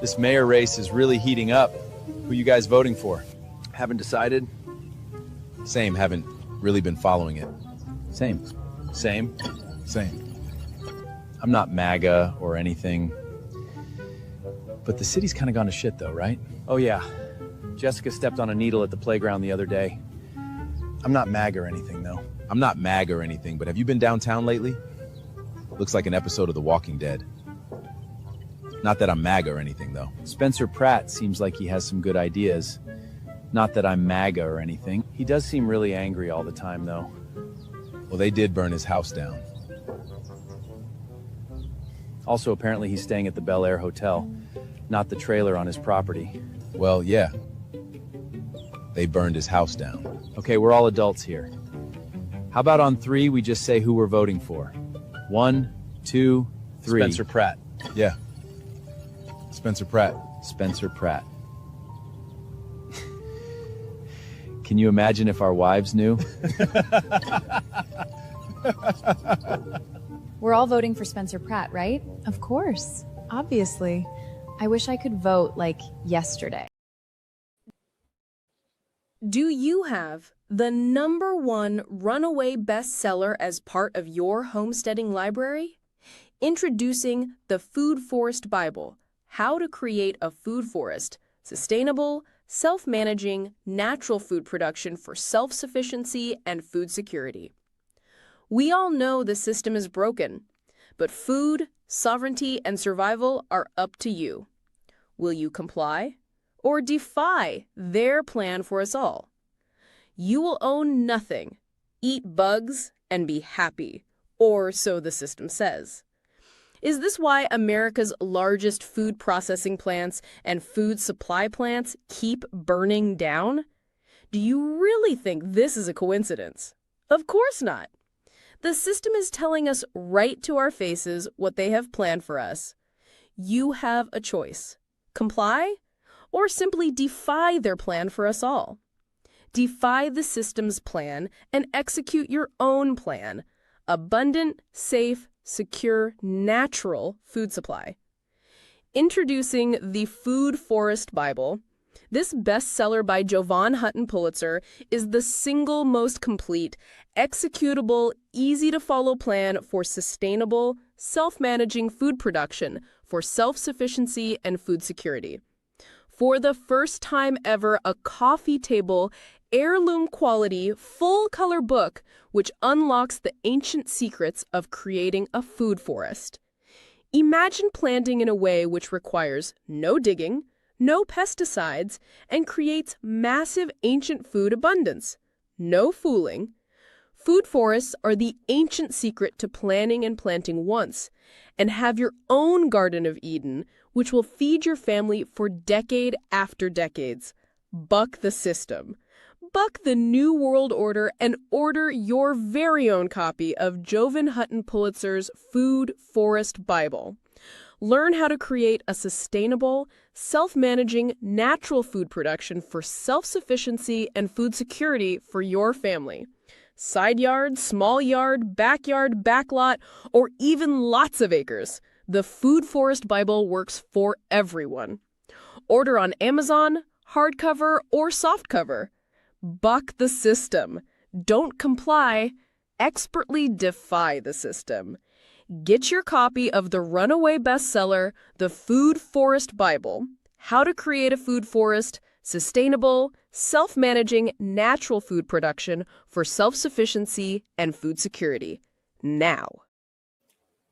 This mayor race is really heating up. Who you guys voting for? Haven't decided? Same, haven't really been following it. Same. Same? Same. I'm not MAGA or anything. But the city's kind of gone to shit though, right? Oh yeah. Jessica stepped on a needle at the playground the other day. I'm not MAGA or anything though. I'm not MAGA or anything, but have you been downtown lately? Looks like an episode of The Walking Dead. Not that I'm MAGA or anything, though. Spencer Pratt seems like he has some good ideas. Not that I'm MAGA or anything. He does seem really angry all the time, though. Well, they did burn his house down. Also, apparently he's staying at the Bel Air Hotel, not the trailer on his property. Well, yeah. They burned his house down. Okay, we're all adults here. How about on 3, we just say who we're voting for? 1, 2, 3. Spencer Pratt. Yeah. Spencer Pratt. Spencer Pratt. Can you imagine if our wives knew? We're all voting for Spencer Pratt, right? Of course. Obviously. I wish I could vote like yesterday. Do you have the #1 runaway bestseller as part of your homesteading library? Introducing the Food Forest Bible, How to Create a Food Forest, Sustainable, Self-Managing, Natural Food Production for Self-Sufficiency and Food Security. We all know the system is broken, but food, sovereignty, and survival are up to you. Will you comply or defy their plan for us all? You will own nothing, eat bugs, and be happy, or so the system says. Is this why America's largest food processing plants and food supply plants keep burning down? Do you really think this is a coincidence? Of course not. The system is telling us right to our faces what they have planned for us. You have a choice. Comply or simply defy their plan for us all. Defy the system's plan and execute your own plan. Abundant, safe, secure, natural food supply. Introducing the Food Forest Bible, this bestseller by Jovan Hutton Pulitzer is the single most complete, executable, easy-to-follow plan for sustainable, self-managing food production for self-sufficiency and food security. For the first time ever, a coffee table, heirloom quality, full-color book which unlocks the ancient secrets of creating a food forest. Imagine planting in a way which requires no digging, no pesticides, and creates massive ancient food abundance. No fooling. Food forests are the ancient secret to planning and planting once, and have your own Garden of Eden, which will feed your family for decade after decades. Buck the system. Buck the New World Order and order your very own copy of Jovan Hutton Pulitzer's Food Forest Bible. Learn how to create a sustainable, self-managing, natural food production for self-sufficiency and food security for your family. Side yard, small yard, backyard, backlot, or even lots of acres. The Food Forest Bible works for everyone. Order on Amazon, hardcover, or softcover. Buck the system. Don't comply. Expertly defy the system. Get your copy of the runaway bestseller, The Food Forest Bible, How to Create a Food Forest, Sustainable, Self-Managing, Natural Food Production for Self-Sufficiency and Food Security. Now.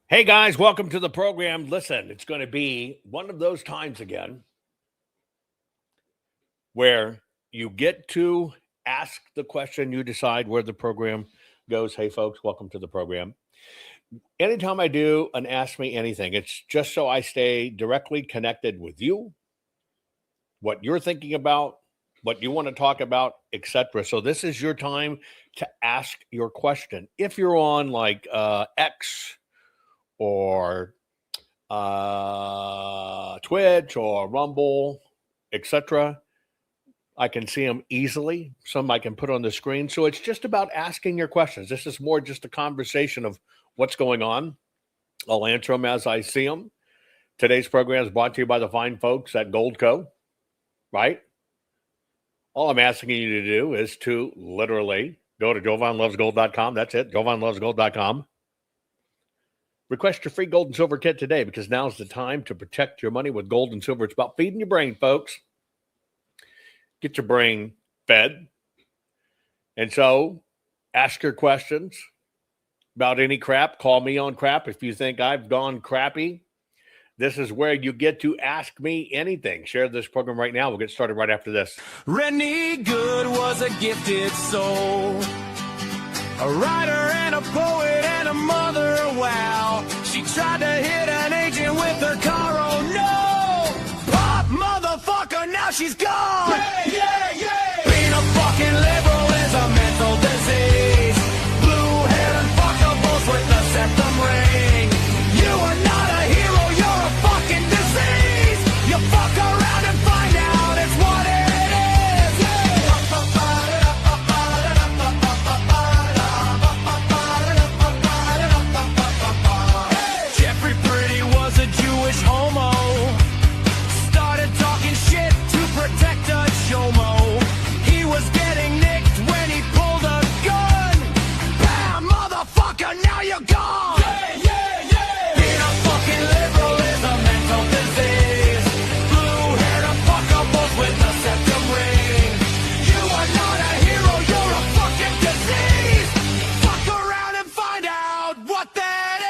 Hey guys, welcome to the program. Listen, it's going to be one of those times again where you get to ask the question, you decide where the program goes. Hey folks, welcome to the program. Anytime I do an Ask Me Anything, it's just so I stay directly connected with you, what you're thinking about, what you want to talk about, etc. So this is your time to ask your question. If you're on like X or Twitch or Rumble, etc., I can see them easily. Some I can put on the screen. So it's just about asking your questions. This is more just a conversation of what's going on. I'll answer them as I see them. Today's program is brought to you by the fine folks at Goldco, right? All I'm asking you to do is to literally go to jovanlovesgold.com. That's it, jovanlovesgold.com. Request your free gold and silver kit today because now's the time to protect your money with gold and silver. It's about feeding your brain, folks. Get your brain fed. And so ask your questions about any crap. Call me on crap. If you think I've gone crappy, this is where you get to ask me anything. Share this program right now. We'll get started right after this. Rennie Good was a gifted soul, a writer and a poet and a mother, wow. She tried to hit an agent with her car, oh no! Pop, motherfucker, now she's gone! Yeah, yeah, yeah! Being a fucking liberal is a mental disease. Blue-haired unfuckables with the septum ring. You are not a hero, you're a fucking disease! You fuck around and find out it's what it is! Jeffrey Pretty was a Jewish homo. Started talking shit to protect a chomo. He was getting nicked when he pulled a gun. Bam, motherfucker, now you're gone! Yeah, yeah, yeah! Being a fucking liberal is a mental disease. Blue-haired unfuckables with a septum ring. You are not a hero, you're a fucking disease! Fuck around and find out what that is!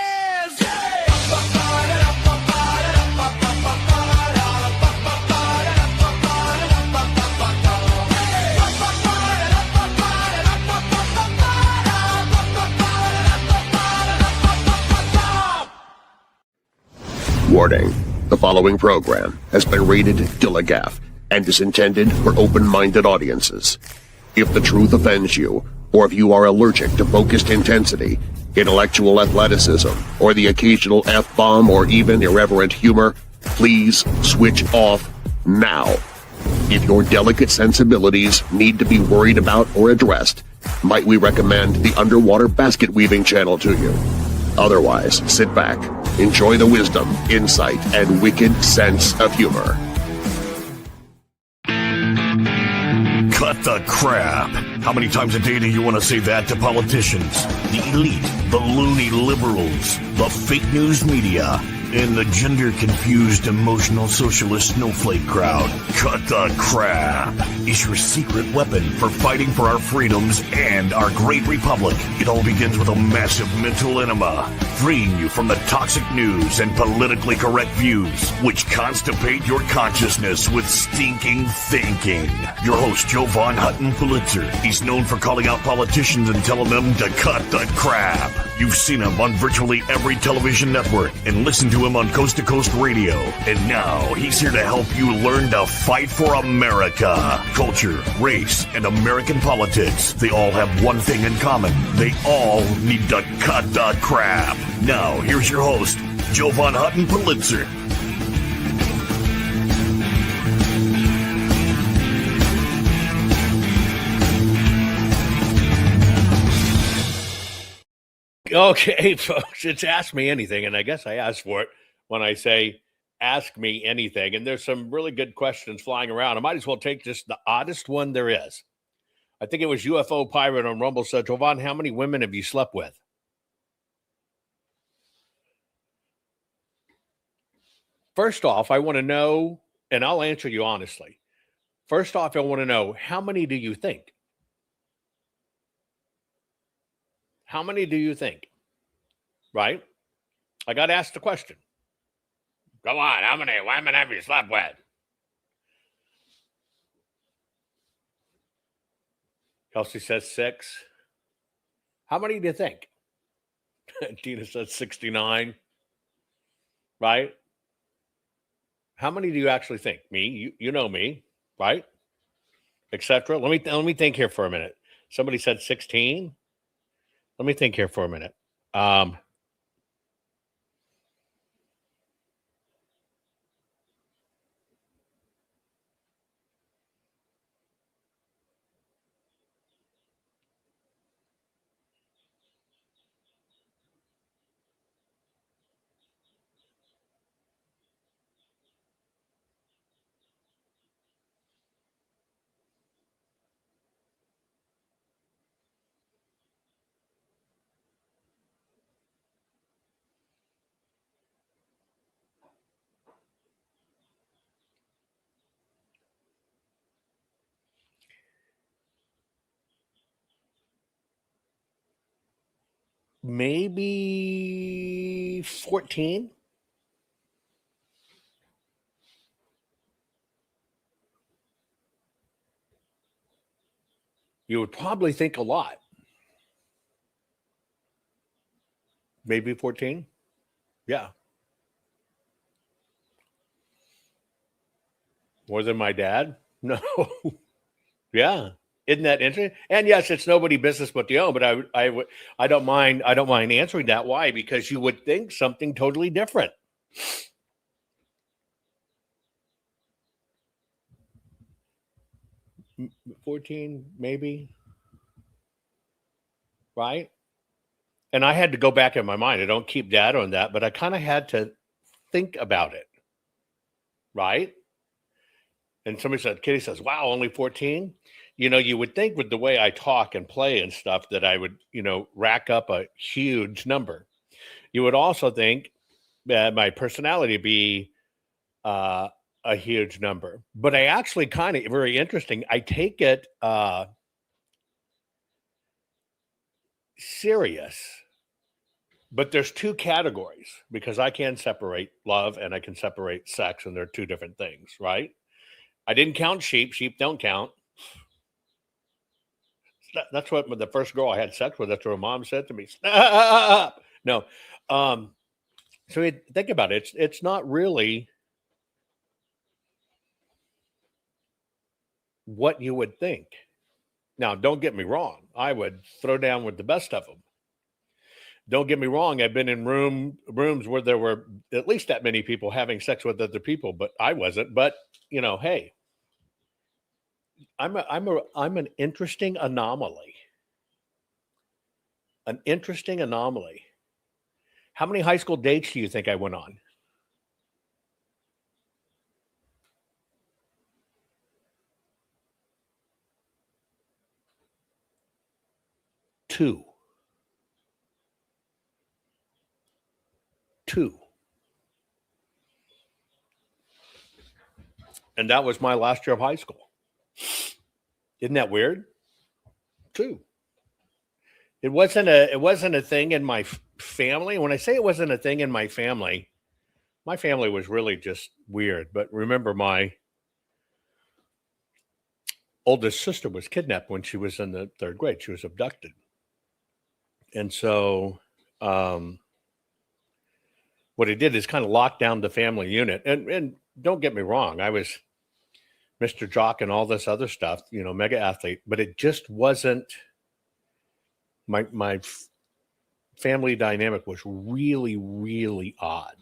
Warning. The following program has been rated Gilligaff and is intended for open-minded audiences. If the truth offends you, or if you are allergic to focused intensity, intellectual athleticism, or the occasional F-bomb or even irreverent humor, please switch off now. If your delicate sensibilities need to be worried about or addressed, might we recommend the Underwater Basket Weaving channel to you? Otherwise, sit back, enjoy the wisdom, insight, and wicked sense of humor. Cut the crap. How many times a day do you want to say that to politicians? The elite, the loony liberals, the fake news media, and the gender-confused emotional socialist snowflake crowd. Cut the crap is your secret weapon for fighting for our freedoms and our great republic. It all begins with a massive mental enema, freeing you from the toxic news and politically correct views, which constipate your consciousness with stinking thinking. Your host, Jovan Hutton Pulitzer. He's known for calling out politicians and telling them to cut the crap. You've seen him on virtually every television network and listened to him on Coast to Coast Radio. And now he's here to help you learn to fight for America. Culture, race, and American politics. They all have one thing in common. They all need to cut the crap. Now, here's your host, Jovan Hutton Pulitzer. Okay, folks, it's Ask Me Anything, and I guess I asked for it when I say ask me anything. And there's some really good questions flying around. I might as well take just the oddest one there is. I think it was UFO Pirate on Rumble said, Jovan, how many women have you slept with? First off, I want to know, and I'll answer you honestly. First off, I want to know, how many do you think? How many do you think? Right? I got asked the question. Come on, how many women have you slept with? Kelsey says 6. How many do you think? Tina says 69. Right? How many do you actually think? Me, you know me, right? Etc. Let me think here for a minute. Somebody said 16. Let me think here for a minute. maybe 14. You would probably think a lot. Maybe 14. Yeah. More than my dad? No. Yeah. Isn't that interesting? And yes, it's nobody business but your own, but I don't mind answering that. Why? Because you would think something totally different. M- 14 maybe. Right? And I had to go back in my mind. I don't keep data on that, but I kind of had to think about it. Right? And somebody said, Kitty says, wow, only 14. You would think with the way I talk and play and stuff that I would, rack up a huge number. You would also think that my personality be a huge number. But I actually kind of, very interesting, I take it serious. But there's two categories because I can separate love and I can separate sex, and they're two different things, right? I didn't count sheep. Sheep don't count. That's what the first girl I had sex with, that's what her mom said to me. No. So think about it. It's not really what you would think. Now, don't get me wrong. I would throw down with the best of them. Don't get me wrong. I've been in rooms where there were at least that many people having sex with other people, but I wasn't. But hey, I'm an interesting anomaly. An interesting anomaly. How many high school dates do you think I went on? 2. 2. And that was my last year of high school. Isn't that weird? 2. It wasn't a thing in my family. When I say it wasn't a thing in my family was really just weird. But remember, my oldest sister was kidnapped when she was in the 3rd grade. She was abducted. And so what it did is kind of lock down the family unit. And don't get me wrong, I was Mr. Jock and all this other stuff, mega athlete, but it just wasn't my family dynamic was really, really odd.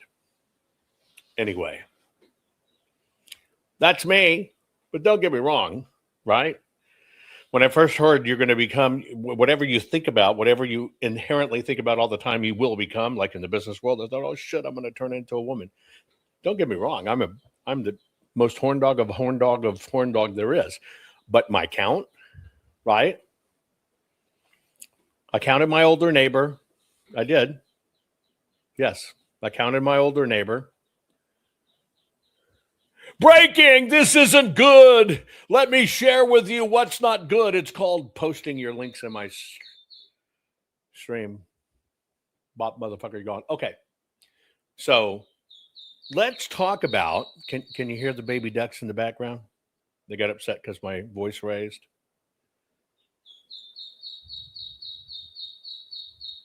Anyway, that's me, but don't get me wrong, right? When I first heard you're going to become whatever you think about, whatever you inherently think about all the time, you will become, like in the business world, I thought, oh shit, I'm going to turn into a woman. Don't get me wrong. I'm the most horn dog of horn dog there is. But my count, right? I counted my older neighbor. I did. Yes, I counted my older neighbor. Breaking! This isn't good. Let me share with you what's not good. It's called posting your links in my stream. Bop, motherfucker, you're gone. Okay. So let's talk about, can you hear the baby ducks in the background? They got upset because my voice raised.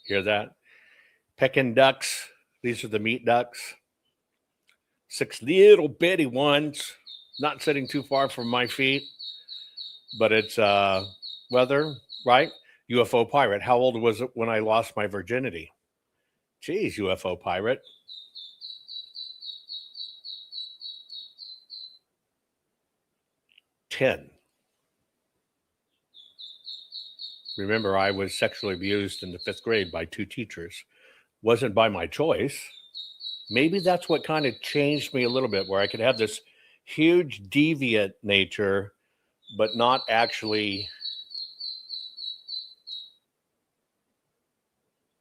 Hear that? Pecking ducks. These are the meat ducks. 6 little bitty ones, not sitting too far from my feet, but it's weather, right? UFO pirate. How old was it when I lost my virginity? Geez, UFO pirate. Ten. Remember, I was sexually abused in the 5th grade by 2 teachers. Wasn't by my choice. Maybe that's what kind of changed me a little bit, where I could have this huge deviant nature, but not actually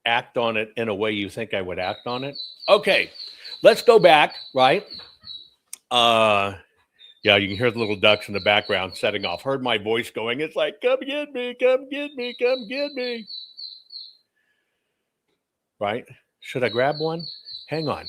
act on it in a way you think I would act on it. Okay, let's go back, right? Yeah, you can hear the little ducks in the background setting off. Heard my voice going. It's like, come get me, come get me, come get me. right? Should I grab one? Hang on.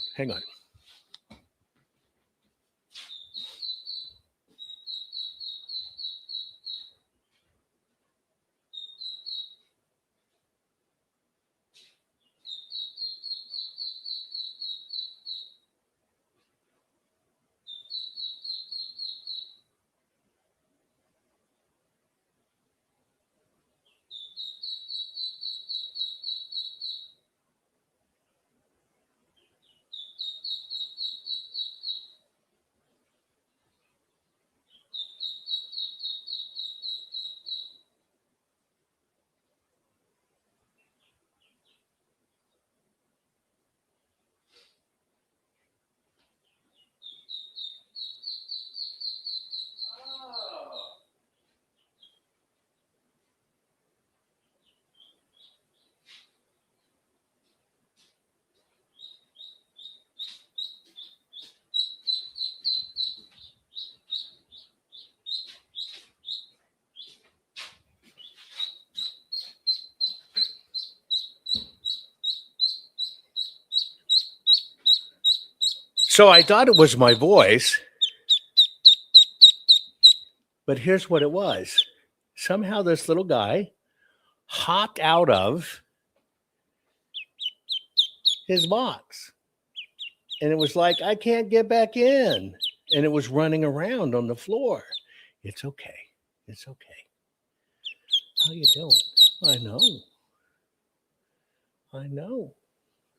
So I thought it was my voice, but here's what it was. Somehow this little guy hopped out of his box. And it was like, I can't get back in. And it was running around on the floor. It's okay. It's okay. How you doing? I know.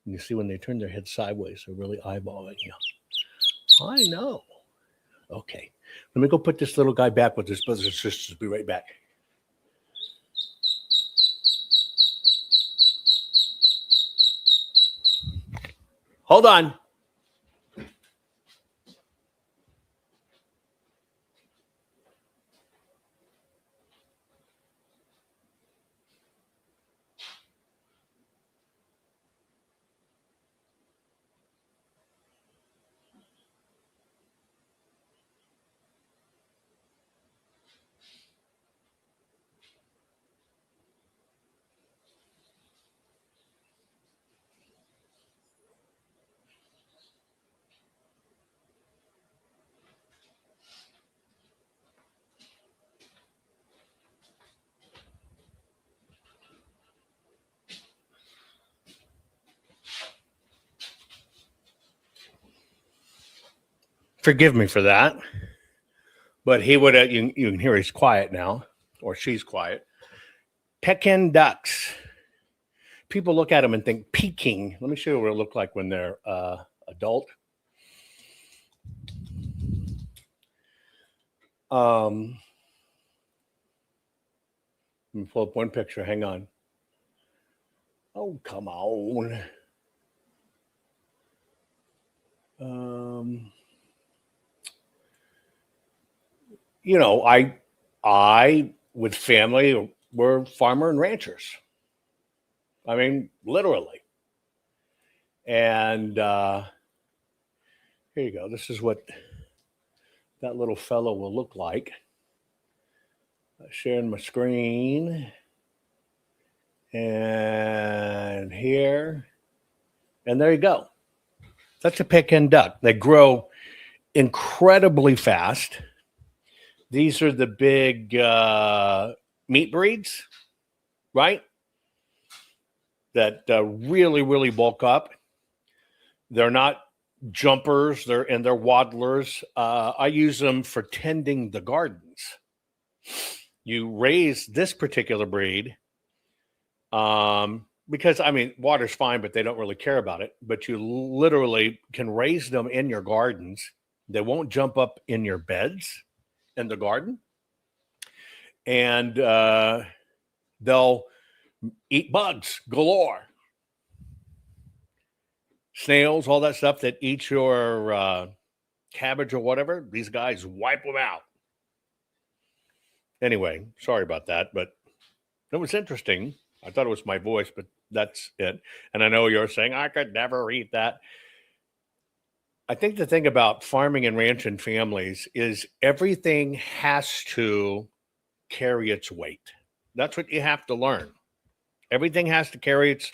You see when they turn their head sideways, they're really eyeballing you. I know. Okay. Let me go put this little guy back with his brothers and sisters. Be right back. Hold on. Forgive me for that. But he would, you can hear he's quiet now, or she's quiet. Pekin ducks. People look at them and think Peking. Let me show you what it look like when they're adult. Let me pull up one picture. Hang on. Oh, come on. You know, I with family were farmer and ranchers. I mean, literally. And here you go. This is what that little fellow will look like. Sharing my screen. And here. And there you go. That's a Pekin duck. They grow incredibly fast. These are the big meat breeds, right? That really, really bulk up. They're not jumpers, they're waddlers. I use them for tending the gardens. You raise this particular breed because, I mean, water's fine, but they don't really care about it. But you literally can raise them in your gardens. They won't jump up in your beds in the garden. And they'll eat bugs galore. Snails, all that stuff that eats your cabbage or whatever, these guys wipe them out. Anyway, sorry about that, but it was interesting. I thought it was my voice, but that's it. And I know you're saying, I could never eat that. I think the thing about farming and ranching families is everything has to carry its weight. That's what you have to learn. Everything has to carry its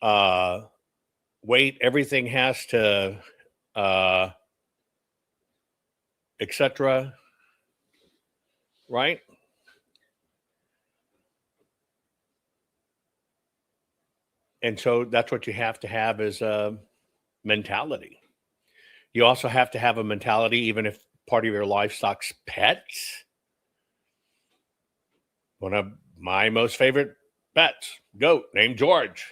weight, everything has to, etc. Right? And so that's what you have to have is a mentality. You also have to have a mentality, even if part of your livestock's pets. One of my most favorite pets, goat named George.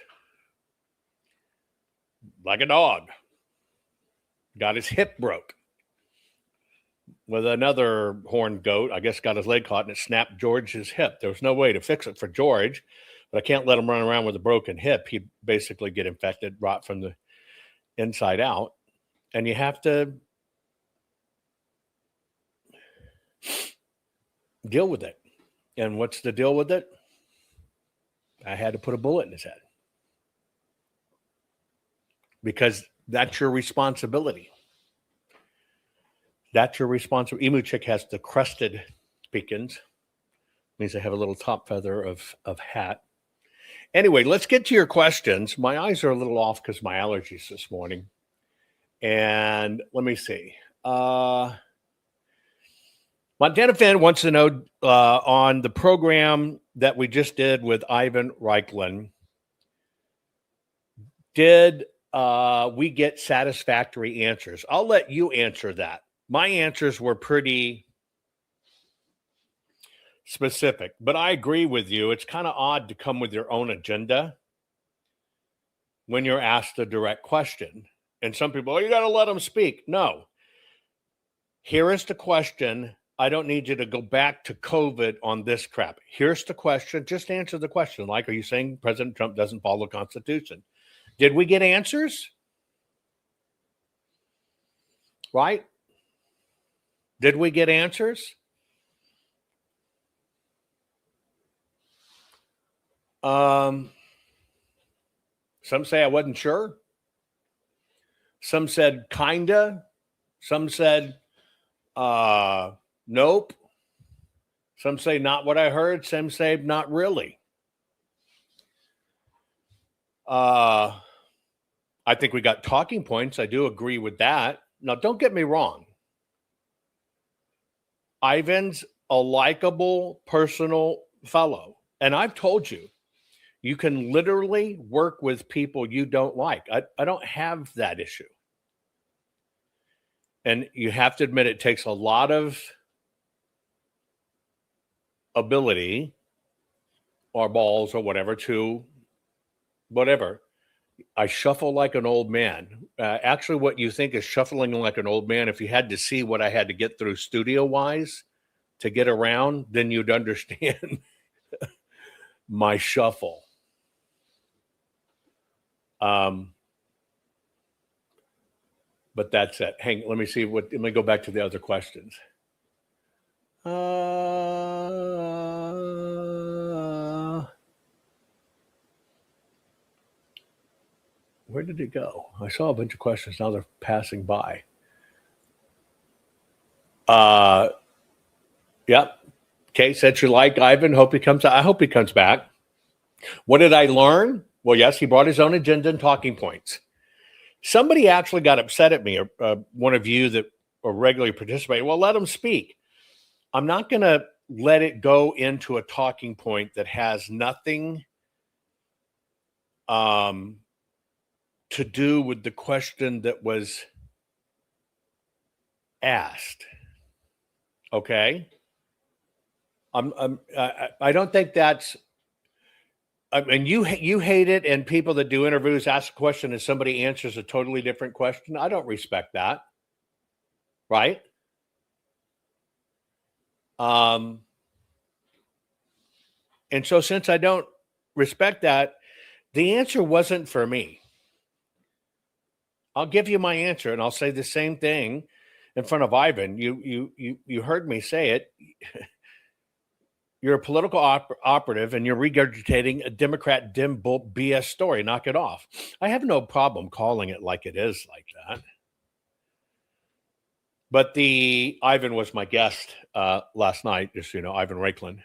Like a dog. Got his hip broke. With another horned goat, I guess got his leg caught and it snapped George's hip. There was no way to fix it for George, but I can't let him run around with a broken hip. He'd basically get infected, rot from the inside out. And you have to deal with it. And what's the deal with it? I had to put a bullet in his head. Because that's your responsibility. That's your responsibility. Emu chick has the crested beacons. Means they have a little top feather of hat. Anyway, let's get to your questions. My eyes are a little off because of my allergies this morning. And let me see. Montana fan wants to know on the program that we just did with Ivan Reichland, did we get satisfactory answers? I'll let you answer that. My answers were pretty specific, but I agree with you. It's kind of odd to come with your own agenda when you're asked a direct question. And some people, you got to let them speak. No. Here is the question. I don't need you to go back to COVID on this crap. Here's the question. Just answer the question. Like, are you saying President Trump doesn't follow the Constitution? Did we get answers? Right? Did we get answers? Some say I wasn't sure. Some said kinda. Some said nope. Some say not what I heard. Some say not really. I think we got talking points. I do agree with that. Now, don't get me wrong. Ivan's a likable, personal fellow. And I've told you, you can literally work with people you don't like. I don't have that issue. And you have to admit it takes a lot of ability or balls or whatever to whatever. I shuffle like an old man. Actually, what you think is shuffling like an old man, if you had to see what I had to get through studio-wise to get around, then you'd understand my shuffle. But that's it. Let me see let me go back to the other questions. Where did it go? I saw a bunch of questions. Now they're passing by. Yep. Kate said you like Ivan. Hope he comes. I hope he comes back. What did I learn? Well, yes, he brought his own agenda and talking points. Somebody actually got upset at me, one of you that are regularly participating. Well, let him speak. I'm not going to let it go into a talking point that has nothing to do with the question that was asked. Okay? I don't think that's. I mean, you hate it, and people that do interviews ask a question and somebody answers a totally different question. I don't respect that, right? And so, since I don't respect that, the answer wasn't for me. I'll give you my answer, and I'll say the same thing in front of Ivan. You heard me say it. You're a political operative, and you're regurgitating a Democrat dim bull BS story. Knock it off. I have no problem calling it like it is like that. But Ivan was my guest last night, just so you know, Ivan Reichland.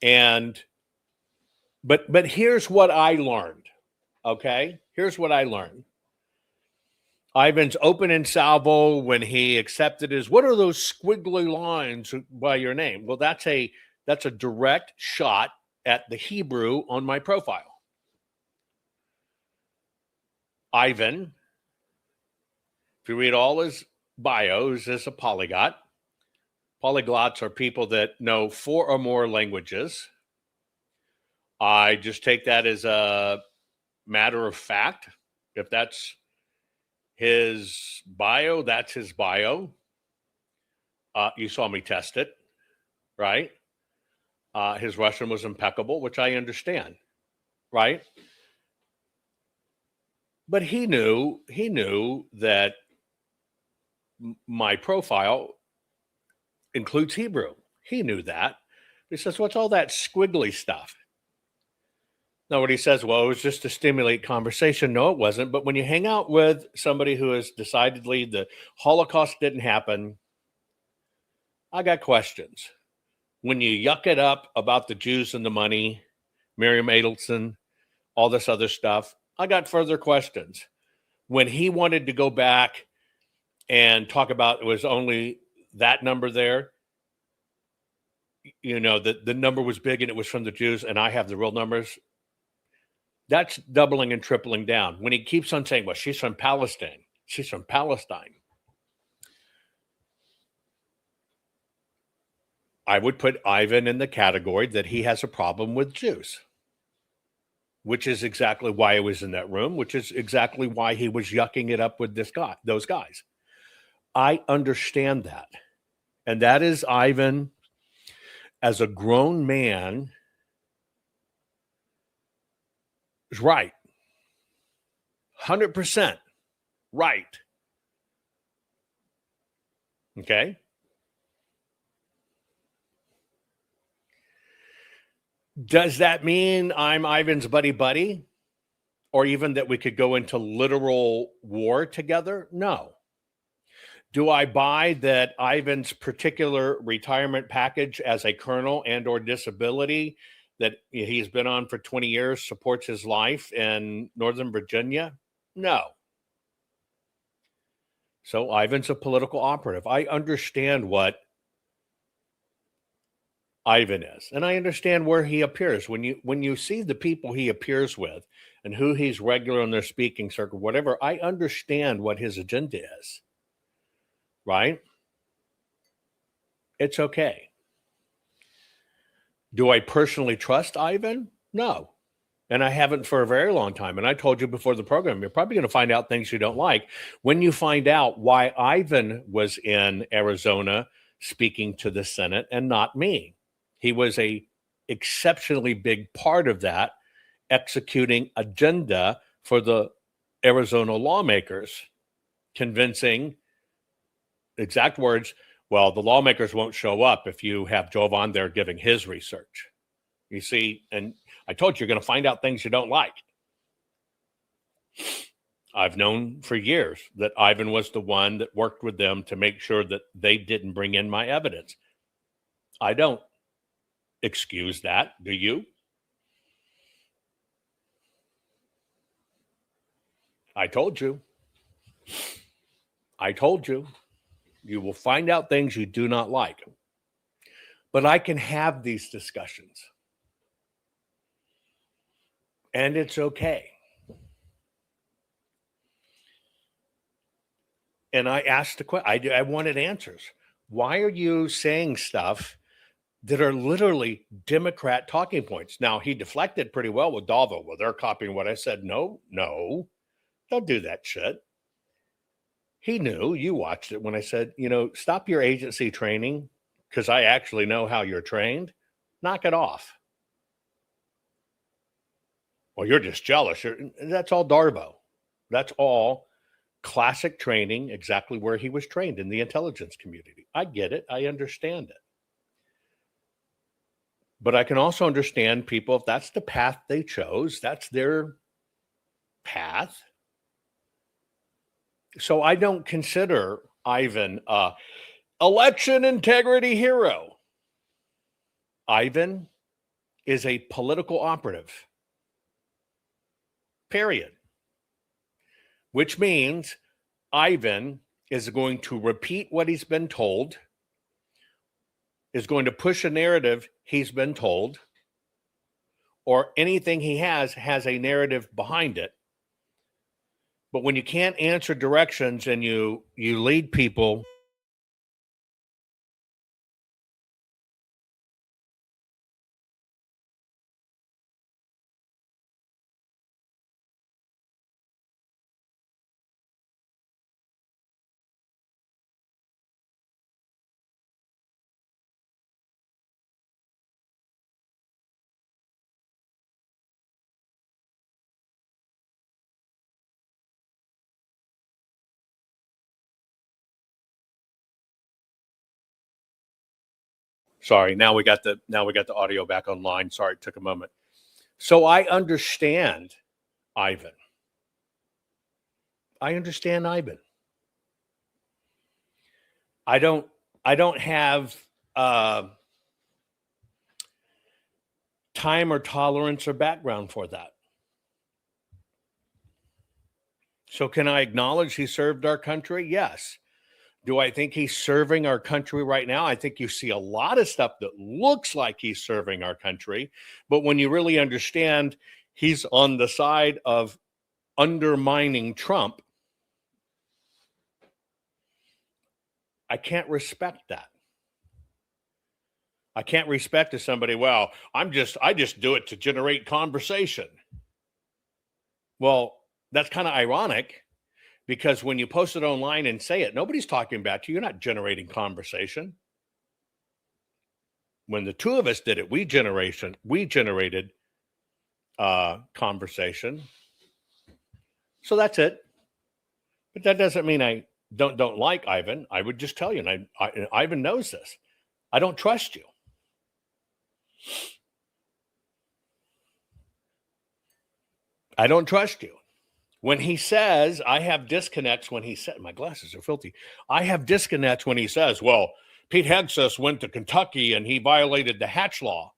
And but here's what I learned. Okay? Here's what I learned. Ivan's open in salvo when he accepted his, what are those squiggly lines by your name? Well, that's a direct shot at the Hebrew on my profile. Ivan, if you read all his bios, is a polyglot. Polyglots are people that know 4 or more languages. I just take that as a matter of fact. If that's his bio, that's his bio. You saw me test it, right? His Russian was impeccable, which I understand, right? But he knew that my profile includes Hebrew. He knew that. He says, what's all that squiggly stuff? Now, what he says, well, it was just to stimulate conversation. No, it wasn't. But when you hang out with somebody who is decidedly the Holocaust didn't happen, I got questions. When you yuck it up about the Jews and the money, Miriam Adelson, all this other stuff, I got further questions. When he wanted to go back and talk about it was only that number there, you know, the number was big and it was from the Jews and I have the real numbers. That's doubling and tripling down. When he keeps on saying, well, she's from Palestine. She's from Palestine. I would put Ivan in the category that he has a problem with Jews, which is exactly why I was in that room, which is exactly why he was yucking it up with those guys. I understand that. And that is Ivan as a grown man is right. 100% right. Okay? Does that mean I'm Ivan's buddy? Or even that we could go into literal war together? No. Do I buy that Ivan's particular retirement package as a colonel and or disability that he's been on for 20 years supports his life in Northern Virginia? No. So Ivan's a political operative. I understand what Ivan is, and I understand where he appears. When you see the people he appears with and who he's regular on their speaking circuit, whatever, I understand what his agenda is. Right? It's okay. Do I personally trust Ivan? No. And I haven't for a very long time. And I told you before the program, you're probably going to find out things you don't like when you find out why Ivan was in Arizona speaking to the Senate and not me. He was a exceptionally big part of that, executing agenda for the Arizona lawmakers, convincing, exact words, well, the lawmakers won't show up if you have Jovan there giving his research. You see, and I told you, you're going to find out things you don't like. I've known for years that Ivan was the one that worked with them to make sure that they didn't bring in my evidence. I don't excuse that, do you? I told you. You will find out things you do not like. But I can have these discussions. And it's okay. And I asked the question, I wanted answers. Why are you saying stuff that are literally Democrat talking points? Now, he deflected pretty well with Dalvo. Well, they're copying what I said. No, don't do that shit. He knew, you watched it when I said, stop your agency training because I actually know how you're trained. Knock it off. Well, you're just jealous. That's all Darvo. That's all classic training, exactly where he was trained in the intelligence community. I get it. I understand it. But I can also understand people, if that's the path they chose, that's their path. So I don't consider Ivan a election integrity hero. Ivan is a political operative. period. Which means Ivan is going to repeat what he's been told, is going to push a narrative he's been told, or anything he has a narrative behind it. But when you can't answer directions and you lead people Sorry, now we got the audio back online. Sorry, it took a moment. So I understand Ivan. I don't have time or tolerance or background for that. So can I acknowledge he served our country? Yes. Do I think he's serving our country right now? I think you see a lot of stuff that looks like he's serving our country, but when you really understand he's on the side of undermining Trump, I can't respect that. I can't respect to somebody, well, I just do it to generate conversation. Well, that's kind of ironic, because when you post it online and say it, nobody's talking about you. You're not generating conversation. When the two of us did it, we generated conversation. So that's it. But that doesn't mean I don't like Ivan. I would just tell you, and Ivan knows this. I don't trust you. I don't trust you. When he says, I have disconnects when he said, my glasses are filthy. I have disconnects when he says, well, Pete Hegseth went to Kentucky and he violated the Hatch Law.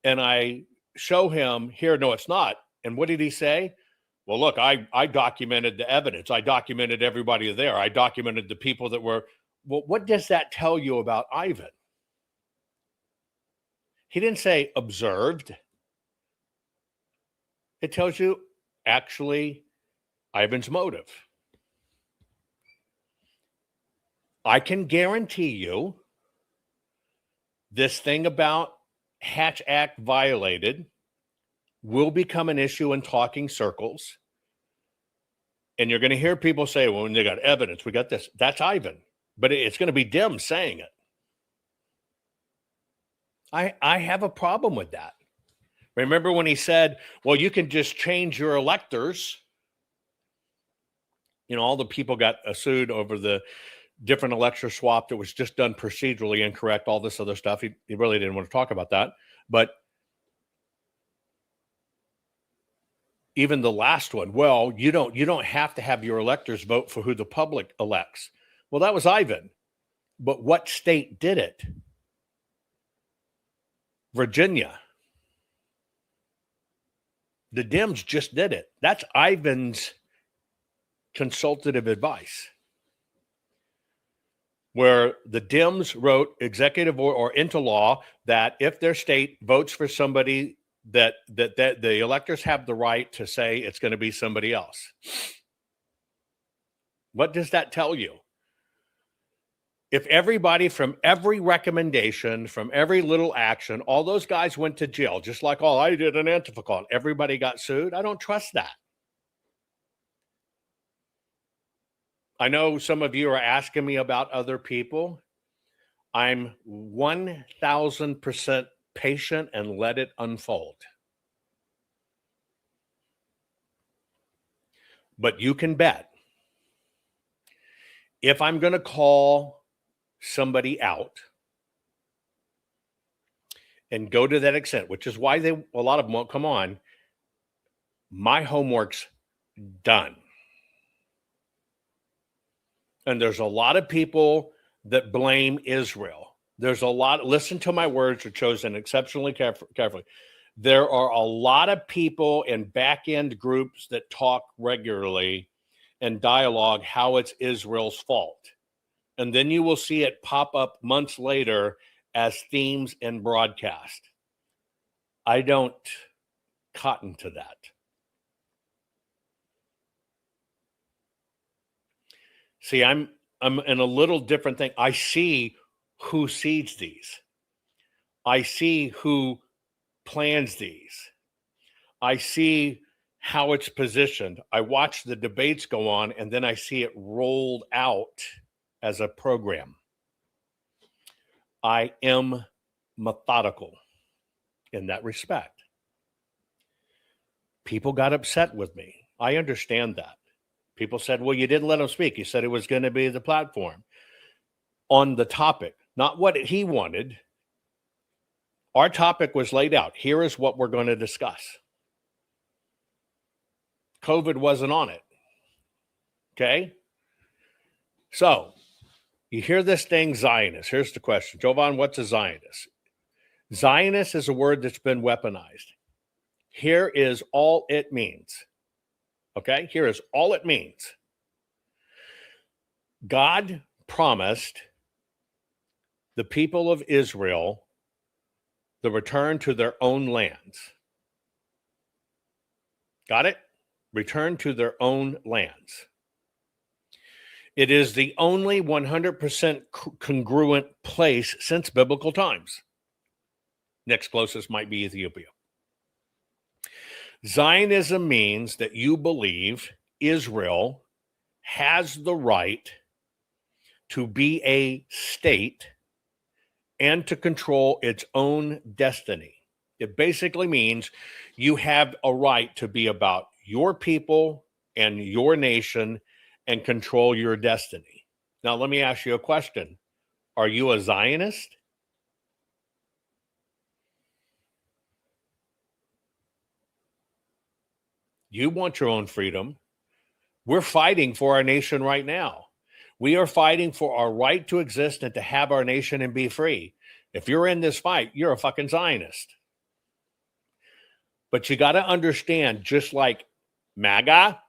And I show him here, no, it's not. And what did he say? Well, look, I documented the evidence. I documented everybody there. I documented the people that were. Well, what does that tell you about Ivan? He didn't say observed. It tells you actually Ivan's motive. I can guarantee you this thing about Hatch Act violated will become an issue in talking circles. And you're going to hear people say, well, when they got evidence, we got this. That's Ivan. But it's going to be Dem saying it. I have a problem with that. Remember when he said, well, you can just change your electors. You know, all the people got sued over the different elector swap that was just done procedurally incorrect, all this other stuff. He really didn't want to talk about that. But even the last one, well, you don't have to have your electors vote for who the public elects. Well, that was Ivan. But what state did it? Virginia. The Dems just did it. That's Ivan's consultative advice, where the Dems wrote executive or into law that if their state votes for somebody, that the electors have the right to say it's going to be somebody else. What does that tell you? If everybody from every recommendation, from every little action, all those guys went to jail, just like all I did an Antifa call, everybody got sued, I don't trust that. I know some of you are asking me about other people. I'm 1,000% patient and let it unfold. But you can bet, if I'm going to call somebody out and go to that extent, which is why a lot of them won't come on, my homework's done. And there's a lot of people that blame Israel. There's a lot, listen to my words, are chosen exceptionally carefully. There are a lot of people in back-end groups that talk regularly and dialogue how it's Israel's fault. And then you will see it pop up months later as themes in broadcast. I don't cotton to that. See, I'm in a little different thing. I see who seeds these. I see who plans these. I see how it's positioned. I watch the debates go on, and then I see it rolled out as a program. I am methodical in that respect. People got upset with me. I understand that. People said, well, you didn't let him speak. You said it was going to be the platform on the topic, not what he wanted. Our topic was laid out. Here is what we're going to discuss. COVID wasn't on it. Okay? So, you hear this thing, Zionist. Here's the question. Jovan, what's a Zionist? Zionist is a word that's been weaponized. Here is all it means. Okay? Here is all it means. God promised the people of Israel the return to their own lands. Got it? Return to their own lands. It is the only 100% congruent place since biblical times. Next closest might be Ethiopia. Zionism means that you believe Israel has the right to be a state and to control its own destiny. It basically means you have a right to be about your people and your nation and control your destiny. Now, let me ask you a question. Are you a Zionist? You want your own freedom. We're fighting for our nation right now. We are fighting for our right to exist and to have our nation and be free. If you're in this fight, you're a fucking Zionist. But you got to understand, just like MAGA,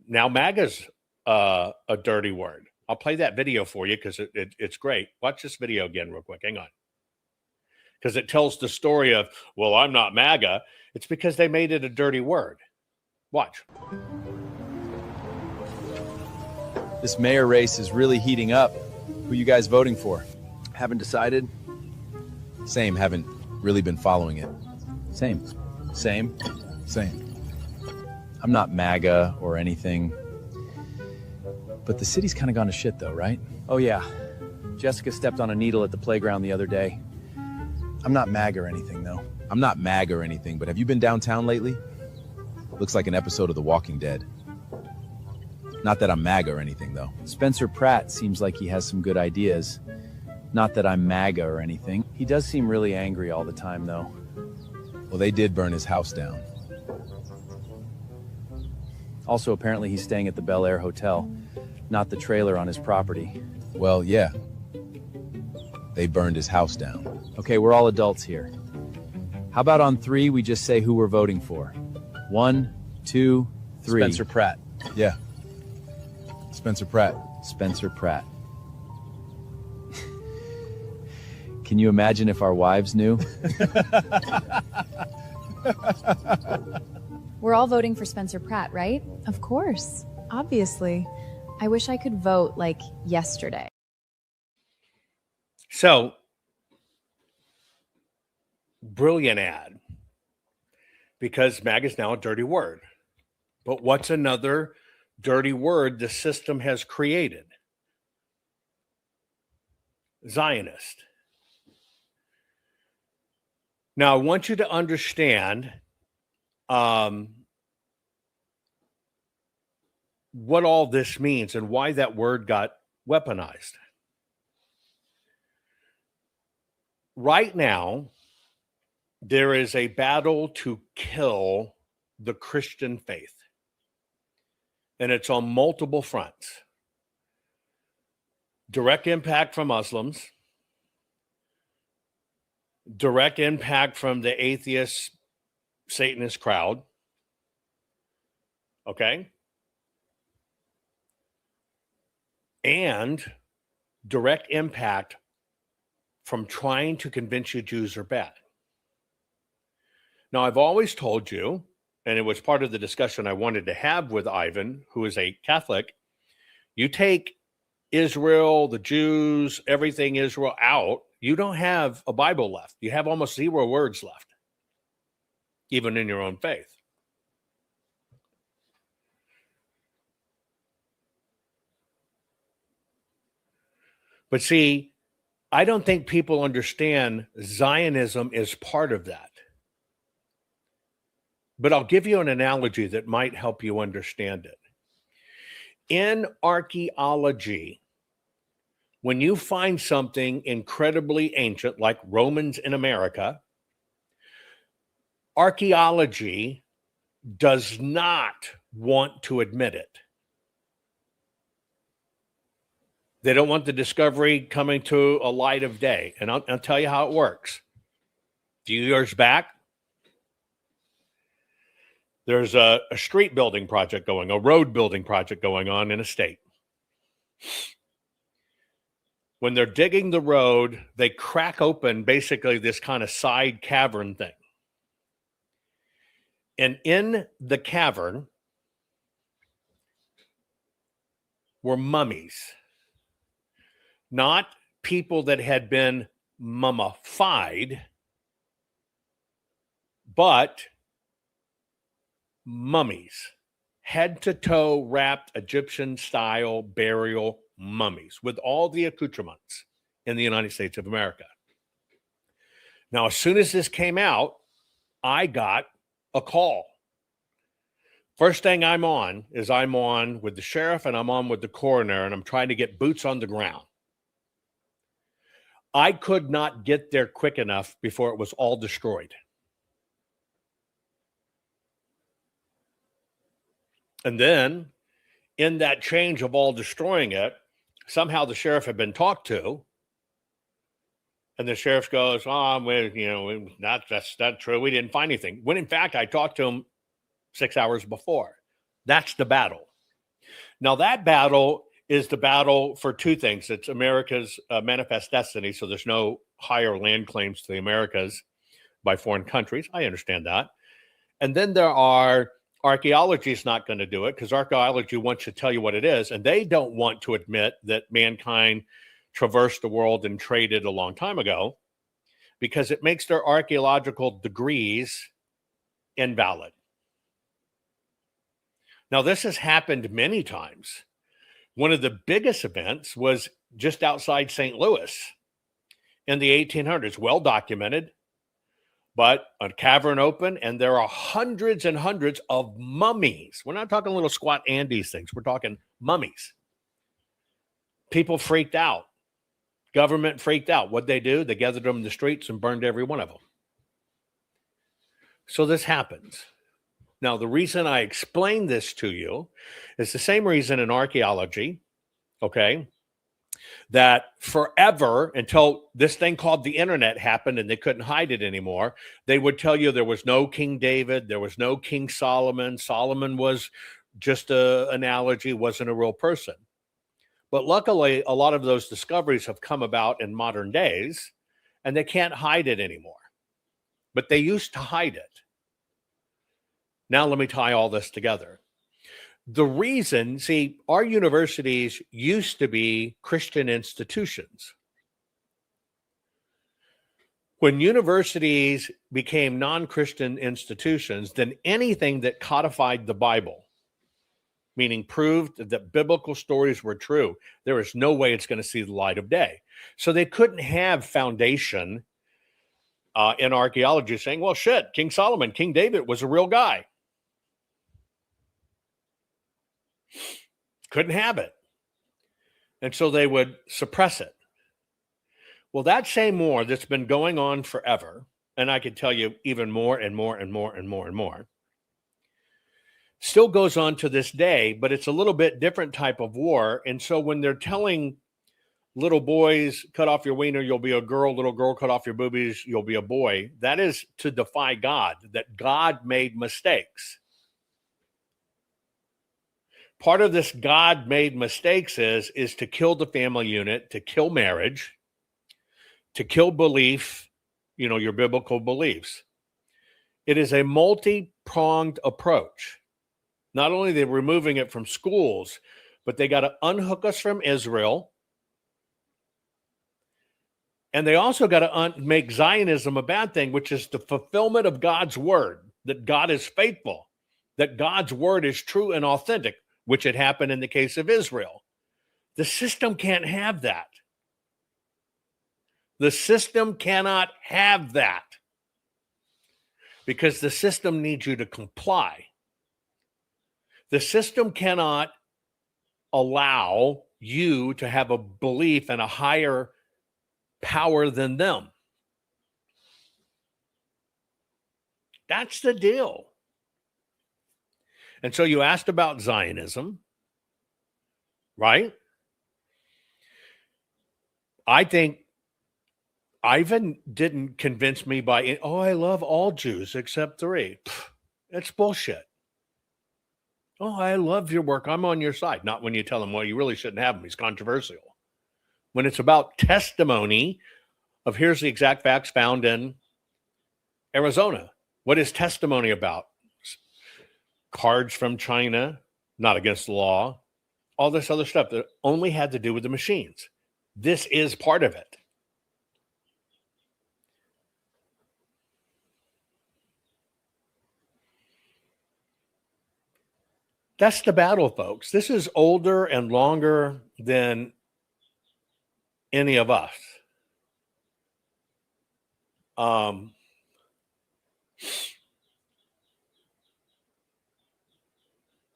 now MAGA's a dirty word. I'll play that video for you because it's great. Watch this video again real quick. Hang on. Because it tells the story of, well, I'm not MAGA. It's because they made it a dirty word. Watch. This mayor race is really heating up. Who you guys voting for? Haven't decided? Same, haven't really been following it. Same. Same? Same. I'm not MAGA or anything. But the city's kind of gone to shit though, right? Oh yeah. Jessica stepped on a needle at the playground the other day. I'm not MAGA or anything though. I'm not MAGA or anything, but have you been downtown lately? Looks like an episode of The Walking Dead. Not that I'm MAGA or anything, though. Spencer Pratt seems like he has some good ideas. Not that I'm MAGA or anything. He does seem really angry all the time, though. Well, they did burn his house down. Also, apparently he's staying at the Bel Air Hotel, not the trailer on his property. Well, yeah. They burned his house down. Okay, we're all adults here. How about on 3, we just say who we're voting for? 1, 2, 3. Spencer Pratt. Yeah. Spencer Pratt. Spencer Pratt. Can you imagine if our wives knew? We're all voting for Spencer Pratt, right? Of course. Obviously. I wish I could vote like yesterday. So, brilliant ad. Because MAGA is now a dirty word. But what's another dirty word the system has created? Zionist. Now, I want you to understand what all this means and why that word got weaponized. Right now, there is a battle to kill the Christian faith. And it's on multiple fronts. Direct impact from Muslims, direct impact from the atheist Satanist crowd. Okay. And direct impact from trying to convince you Jews are bad. Now, I've always told you, and it was part of the discussion I wanted to have with Ivan, who is a Catholic, you take Israel, the Jews, everything Israel out, you don't have a Bible left. You have almost 0 words left, even in your own faith. But see, I don't think people understand Zionism is part of that. But I'll give you an analogy that might help you understand it. In archaeology, when you find something incredibly ancient, like Romans in America, archaeology does not want to admit it. They don't want the discovery coming to a light of day. And I'll tell you how it works. A few years back, there's a street building project going, a road building project going on in a state. When they're digging the road, they crack open basically this kind of side cavern thing. And in the cavern were mummies. Not people that had been mummified, but mummies, head to toe wrapped Egyptian style burial mummies with all the accoutrements in the United States of America. Now, as soon as this came out, I got a call. First thing I'm on with the sheriff and I'm on with the coroner, and I'm trying to get boots on the ground. I could not get there quick enough before it was all destroyed. And then in that change of all destroying it, somehow the sheriff had been talked to. And the sheriff goes, that's not true. We didn't find anything. When in fact, I talked to him 6 hours before. That's the battle. Now that battle is the battle for two things. It's America's manifest destiny. So there's no higher land claims to the Americas by foreign countries. I understand that. And then there are archaeology is not going to do it because archaeology wants to tell you what it is. And they don't want to admit that mankind traversed the world and traded a long time ago because it makes their archaeological degrees invalid. Now, this has happened many times. One of the biggest events was just outside St. Louis in the 1800s, well documented, but a cavern open, and there are hundreds and hundreds of mummies. We're not talking little squat Andes things. We're talking mummies. People freaked out. Government freaked out. What'd they do? They gathered them in the streets and burned every one of them. So this happens. Now, the reason I explain this to you is the same reason in archaeology, okay, that forever until this thing called the internet happened and they couldn't hide it anymore, they would tell you there was no King David, there was no King Solomon. Solomon was just an analogy, wasn't a real person. But luckily, a lot of those discoveries have come about in modern days and they can't hide it anymore. But they used to hide it. Now, let me tie all this together. The reason, see, our universities used to be Christian institutions. When universities became non-Christian institutions, then anything that codified the Bible, meaning proved that biblical stories were true, there is no way it's going to see the light of day. So they couldn't have foundation in archaeology saying, well, shit, King Solomon, King David was a real guy. Couldn't have it. And so they would suppress it. Well, that same war that's been going on forever, and I could tell you even more and more and more and more and more, still goes on to this day, but it's a little bit different type of war. And so when they're telling little boys, cut off your wiener, you'll be a girl. Little girl, cut off your boobies, you'll be a boy. That is to defy God, that God made mistakes. Part of this God made mistakes is to kill the family unit, to kill marriage, to kill belief, your biblical beliefs. It is a multi-pronged approach. Not only are they removing it from schools, but they got to unhook us from Israel. And they also got to make Zionism a bad thing, which is the fulfillment of God's word, that God is faithful, that God's word is true and authentic, which had happened in the case of Israel. The system can't have that. The system cannot have that because the system needs you to comply. The system cannot allow you to have a belief in a higher power than them. That's the deal. And so you asked about Zionism, right? I think Ivan didn't convince me by, I love all Jews except 3. That's bullshit. I love your work. I'm on your side. Not when you tell him, well, you really shouldn't have him. He's controversial. When it's about testimony of here's the exact facts found in Arizona. What is testimony about? Cards from China, not against the law. All this other stuff that only had to do with the machines. This is part of it. That's the battle, folks. This is older and longer than any of us.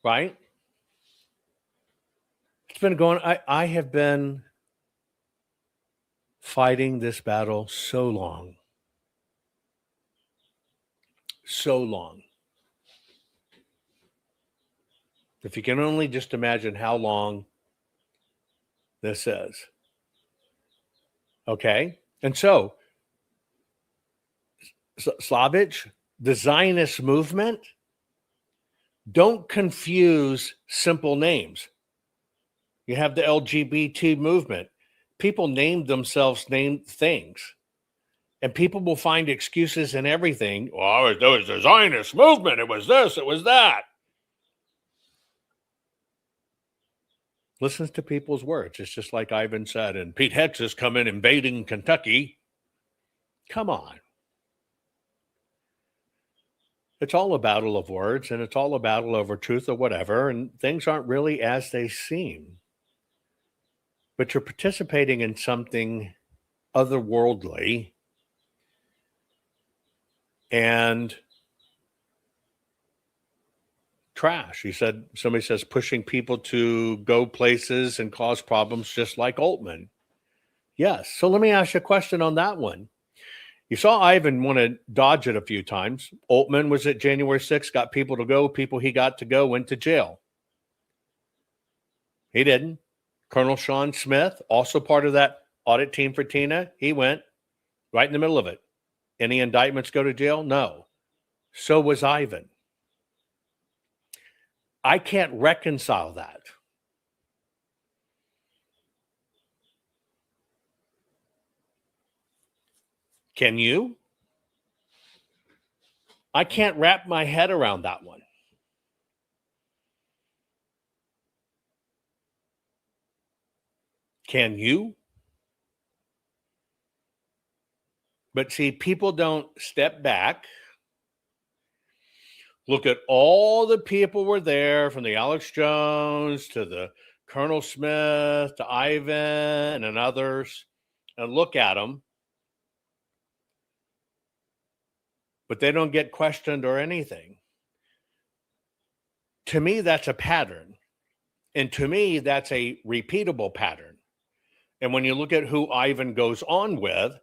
Right? It's been going, I have been fighting this battle so long. So long. If you can only just imagine how long this is. Okay? And so, Slavich, the Zionist movement, don't confuse simple names. You have the LGBT movement. People named themselves named things. And people will find excuses in everything. Well, it was the Zionist movement. It was this. It was that. Listen to people's words. It's just like Ivan said, and Pete Hex is coming invading Kentucky. Come on. It's all a battle of words, and it's all a battle over truth or whatever, and things aren't really as they seem. But you're participating in something otherworldly, and trash. Somebody says pushing people to go places and cause problems just like Altman. Yes. So let me ask you a question on that one. You saw Ivan want to dodge it a few times. Altman was at January 6th, got people to go. People he got to go went to jail. He didn't. Colonel Sean Smith, also part of that audit team for Tina, he went right in the middle of it. Any indictments go to jail? No. So was Ivan. I can't reconcile that. Can you? I can't wrap my head around that one. Can you? But see, people don't step back. Look at all the people were there, from the Alex Jones to the Colonel Smith to Ivan and others, and look at them. But they don't get questioned or anything. To me, that's a pattern. And to me, that's a repeatable pattern. And when you look at who Ivan goes on with,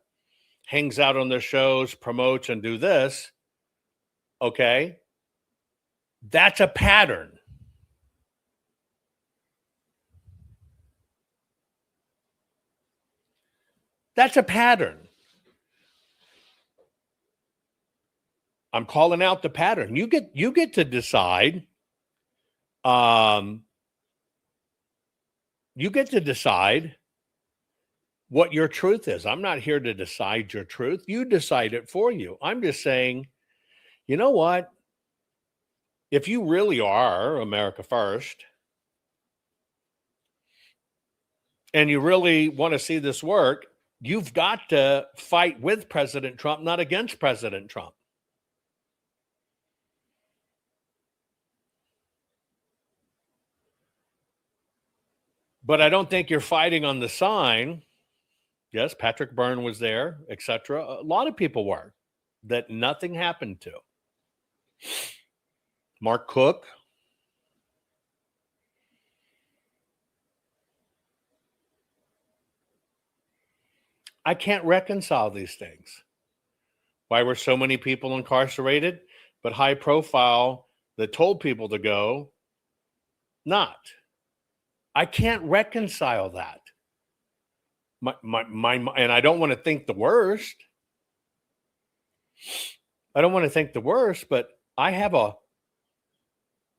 hangs out on the shows, promotes, and do this, okay, that's a pattern. That's a pattern. I'm calling out the pattern. You get to decide. You get to decide what your truth is. I'm not here to decide your truth. You decide it for you. I'm just saying, you know what? If you really are America first, and you really want to see this work, you've got to fight with President Trump, not against President Trump. But I don't think you're fighting on the sign. Yes, Patrick Byrne was there, etc. A lot of people were that nothing happened to. Mark Cook. I can't reconcile these things. Why were so many people incarcerated, but high profile that told people to go, not? I can't reconcile that. And I don't want to think the worst. I don't want to think the worst, but I have a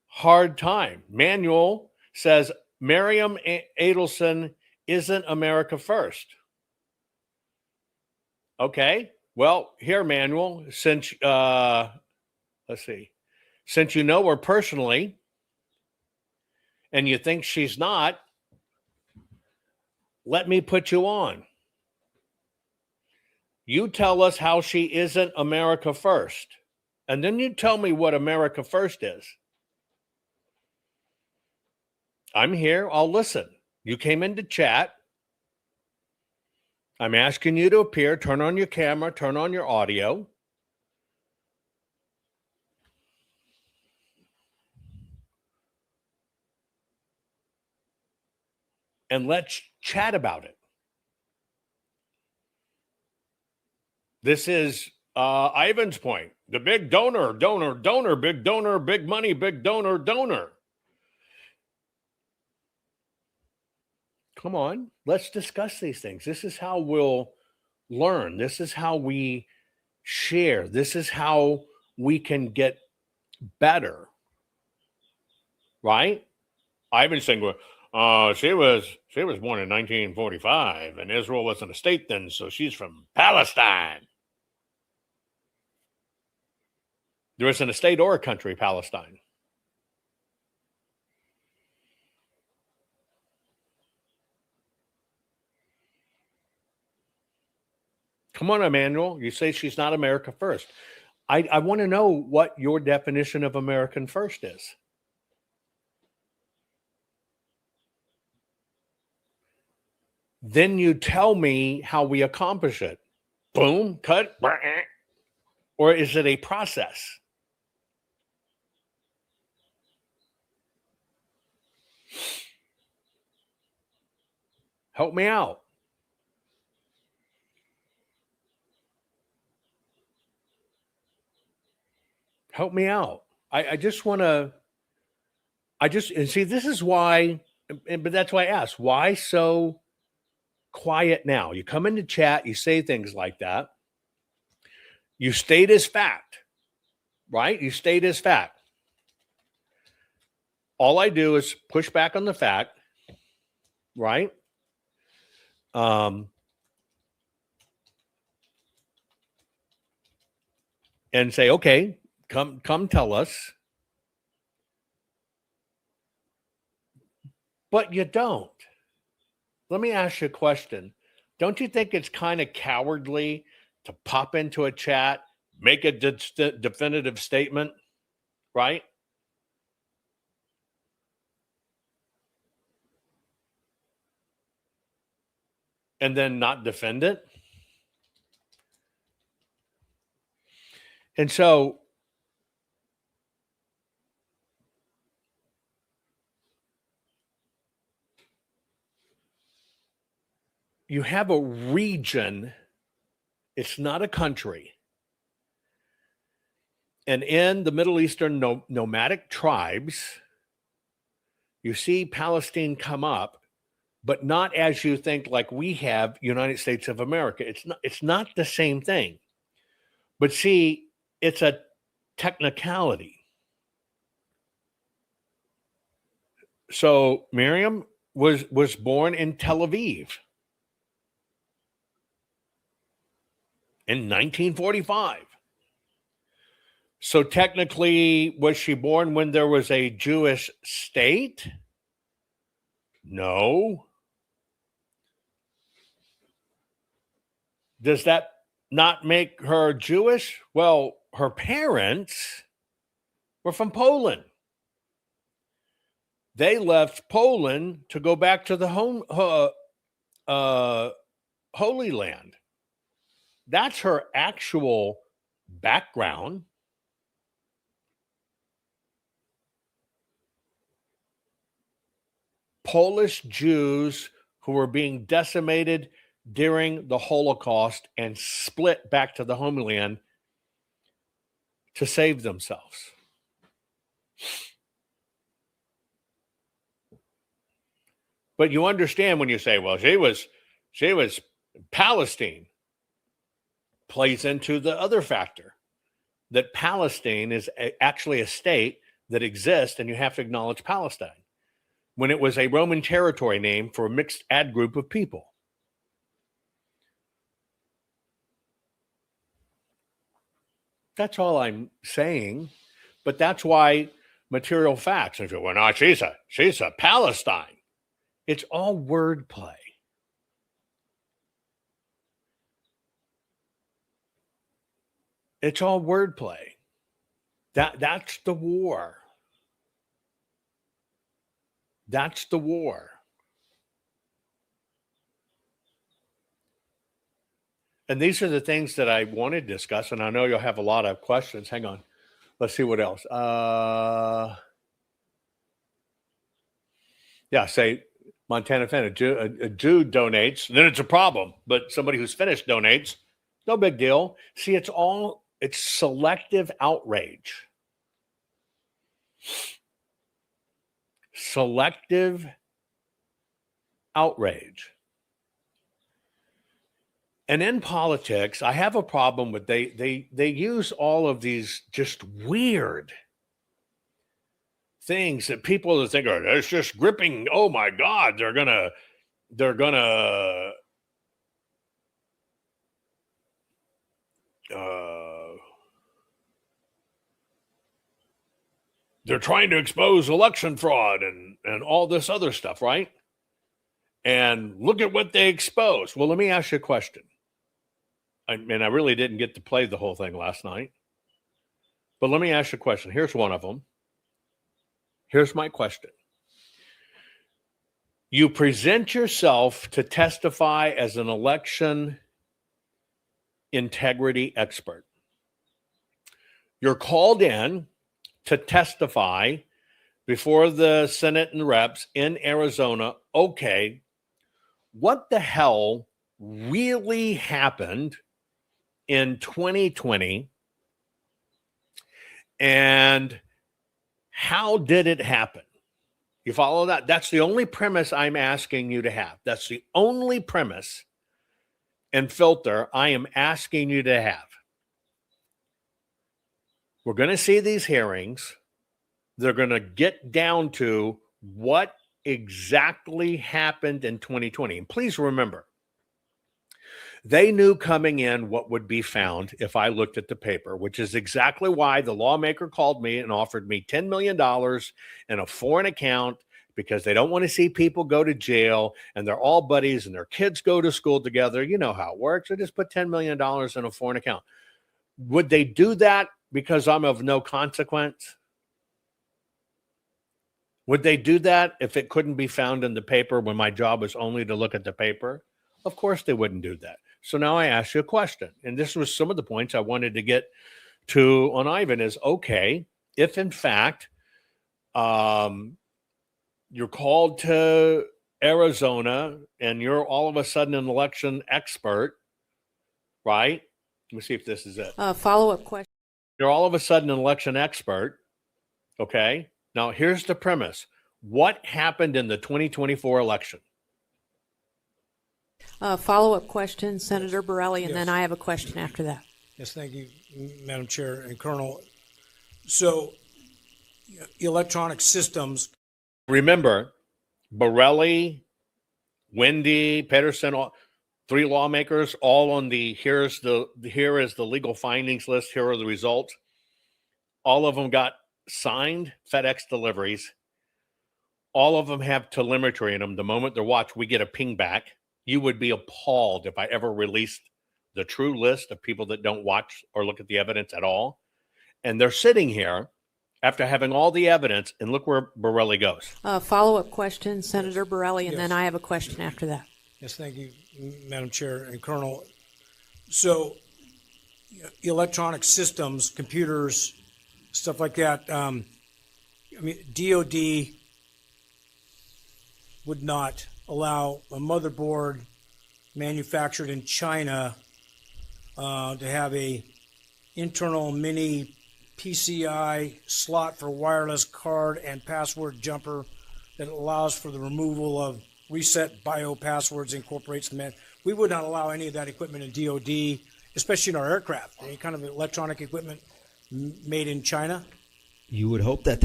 hard time. Manuel says Miriam Adelson isn't America first. Okay. Well, here, Manuel, since since you know her personally and you think she's not, let me put you on. You tell us how she isn't America first, and then you tell me what America first is. I'm here. I'll listen. You came in to chat. I'm asking you to appear. Turn on your camera. Turn on your audio. And let's chat about it. This is Ivan's point. The big donor, big donor, big money, big donor. Come on, let's discuss these things. This is how we'll learn. This is how we share. This is how we can get better. Right? Ivan's saying, she was born in 1945, and Israel wasn't a state then, so she's from Palestine. There isn't a state or a country, Palestine. Come on, Emmanuel. You say she's not America first. I want to know what your definition of American first is. Then you tell me how we accomplish it. Boom, cut. Or is it a process? Help me out. Help me out. I just want to, and see, this is why, but that's why I asked, why so quiet now? You come into chat, you say things like that. You state as fact, right? You state as fact. All I do is push back on the fact, right? And say, okay, come tell us. But you don't. Let me ask you a question. Don't you think it's kind of cowardly to pop into a chat, make a definitive statement, right? And then not defend it? And so you have a region, it's not a country. And in the Middle Eastern nomadic tribes, you see Palestine come up, but not as you think, like we have United States of America. It's not the same thing. But see, it's a technicality. So Miriam was born in Tel Aviv in 1945. So technically, was she born when there was a Jewish state? No. Does that not make her Jewish? Well, her parents were from Poland. They left Poland to go back to the Holy Land. That's her actual background. Polish Jews who were being decimated during the Holocaust and split back to the homeland to save themselves. But you understand when you say, well, she was Palestine, plays into the other factor that Palestine is actually a state that exists, and you have to acknowledge Palestine, when it was a Roman territory name for a mixed ad group of people. That's all I'm saying. But that's why material facts, if you well, no, she's a Palestine. It's all wordplay. It's all wordplay. That's the war. That's the war. And these are the things that I want to discuss, and I know you'll have a lot of questions. Hang on. Let's see what else. Say Montana fan, a Jew donates, then it's a problem. But somebody who's finished donates, no big deal. See, it's selective outrage. Selective outrage. And in politics, I have a problem with they use all of these just weird things that people think are it's just gripping. Oh my God, they're gonna they're trying to expose election fraud and all this other stuff, right? And look at what they exposed. Well, let me ask you a question. I really didn't get to play the whole thing last night. But let me ask you a question. Here's one of them. Here's my question. You present yourself to testify as an election integrity expert. You're called in to testify before the Senate and reps in Arizona. Okay, what the hell really happened in 2020, and how did it happen? You follow that? That's the only premise I'm asking you to have. That's the only premise and filter I am asking you to have. We're going to see these hearings. They're going to get down to what exactly happened in 2020. And please remember, they knew coming in what would be found if I looked at the paper, which is exactly why the lawmaker called me and offered me $10 million in a foreign account, because they don't want to see people go to jail, and they're all buddies and their kids go to school together. You know how it works. They just put $10 million in a foreign account. Would they do that because I'm of no consequence? Would they do that if it couldn't be found in the paper when my job was only to look at the paper? Of course they wouldn't do that. So now I ask you a question, and this was some of the points I wanted to get to on Ivan is, okay, if in fact you're called to Arizona and you're all of a sudden an election expert, right? Let me see if this is it. Follow-up question. You're all of a sudden an election expert, okay? Now, here's the premise. What happened in the 2024 election? Follow-up question, Senator Borelli, and Yes. then I have a question after that. Yes, thank you, Madam Chair and Colonel. So, electronic systems. Remember, Borelli, Wendy, Pedersen, all, three lawmakers, all on here is the legal findings list. Here are the results. All of them got signed FedEx deliveries. All of them have telemetry in them. The moment they're watched, we get a ping back. You would be appalled if I ever released the true list of people that don't watch or look at the evidence at all. And they're sitting here after having all the evidence, and look where Borelli goes. Follow-up question, Senator Borelli, and Yes. then I have a question after that. Yes, thank you, Madam Chair and Colonel. So, electronic systems, computers, stuff like that. DOD would not allow a motherboard manufactured in China to have a internal mini PCI slot for wireless card and password jumper that allows for the removal of reset bio passwords, incorporates the we would not allow any of that equipment in DOD, especially in our aircraft. Any kind of electronic equipment made in China. You would hope that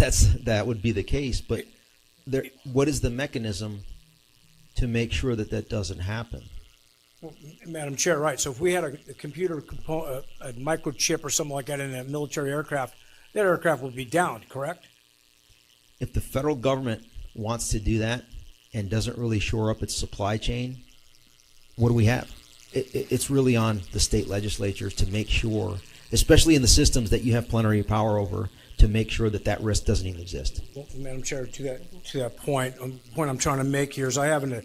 that would be the case, but what is the mechanism to make sure that doesn't happen? Well, Madam Chair, right. So if we had a computer component, a microchip or something like that in a military aircraft, that aircraft would be down, correct? If the federal government wants to do that and doesn't really shore up its supply chain, what do we have? It's really on the state legislatures to make sure, especially in the systems that you have plenary power over, to make sure that risk doesn't even exist. Well, Madam Chair, to that point, the point I'm trying to make here is I have an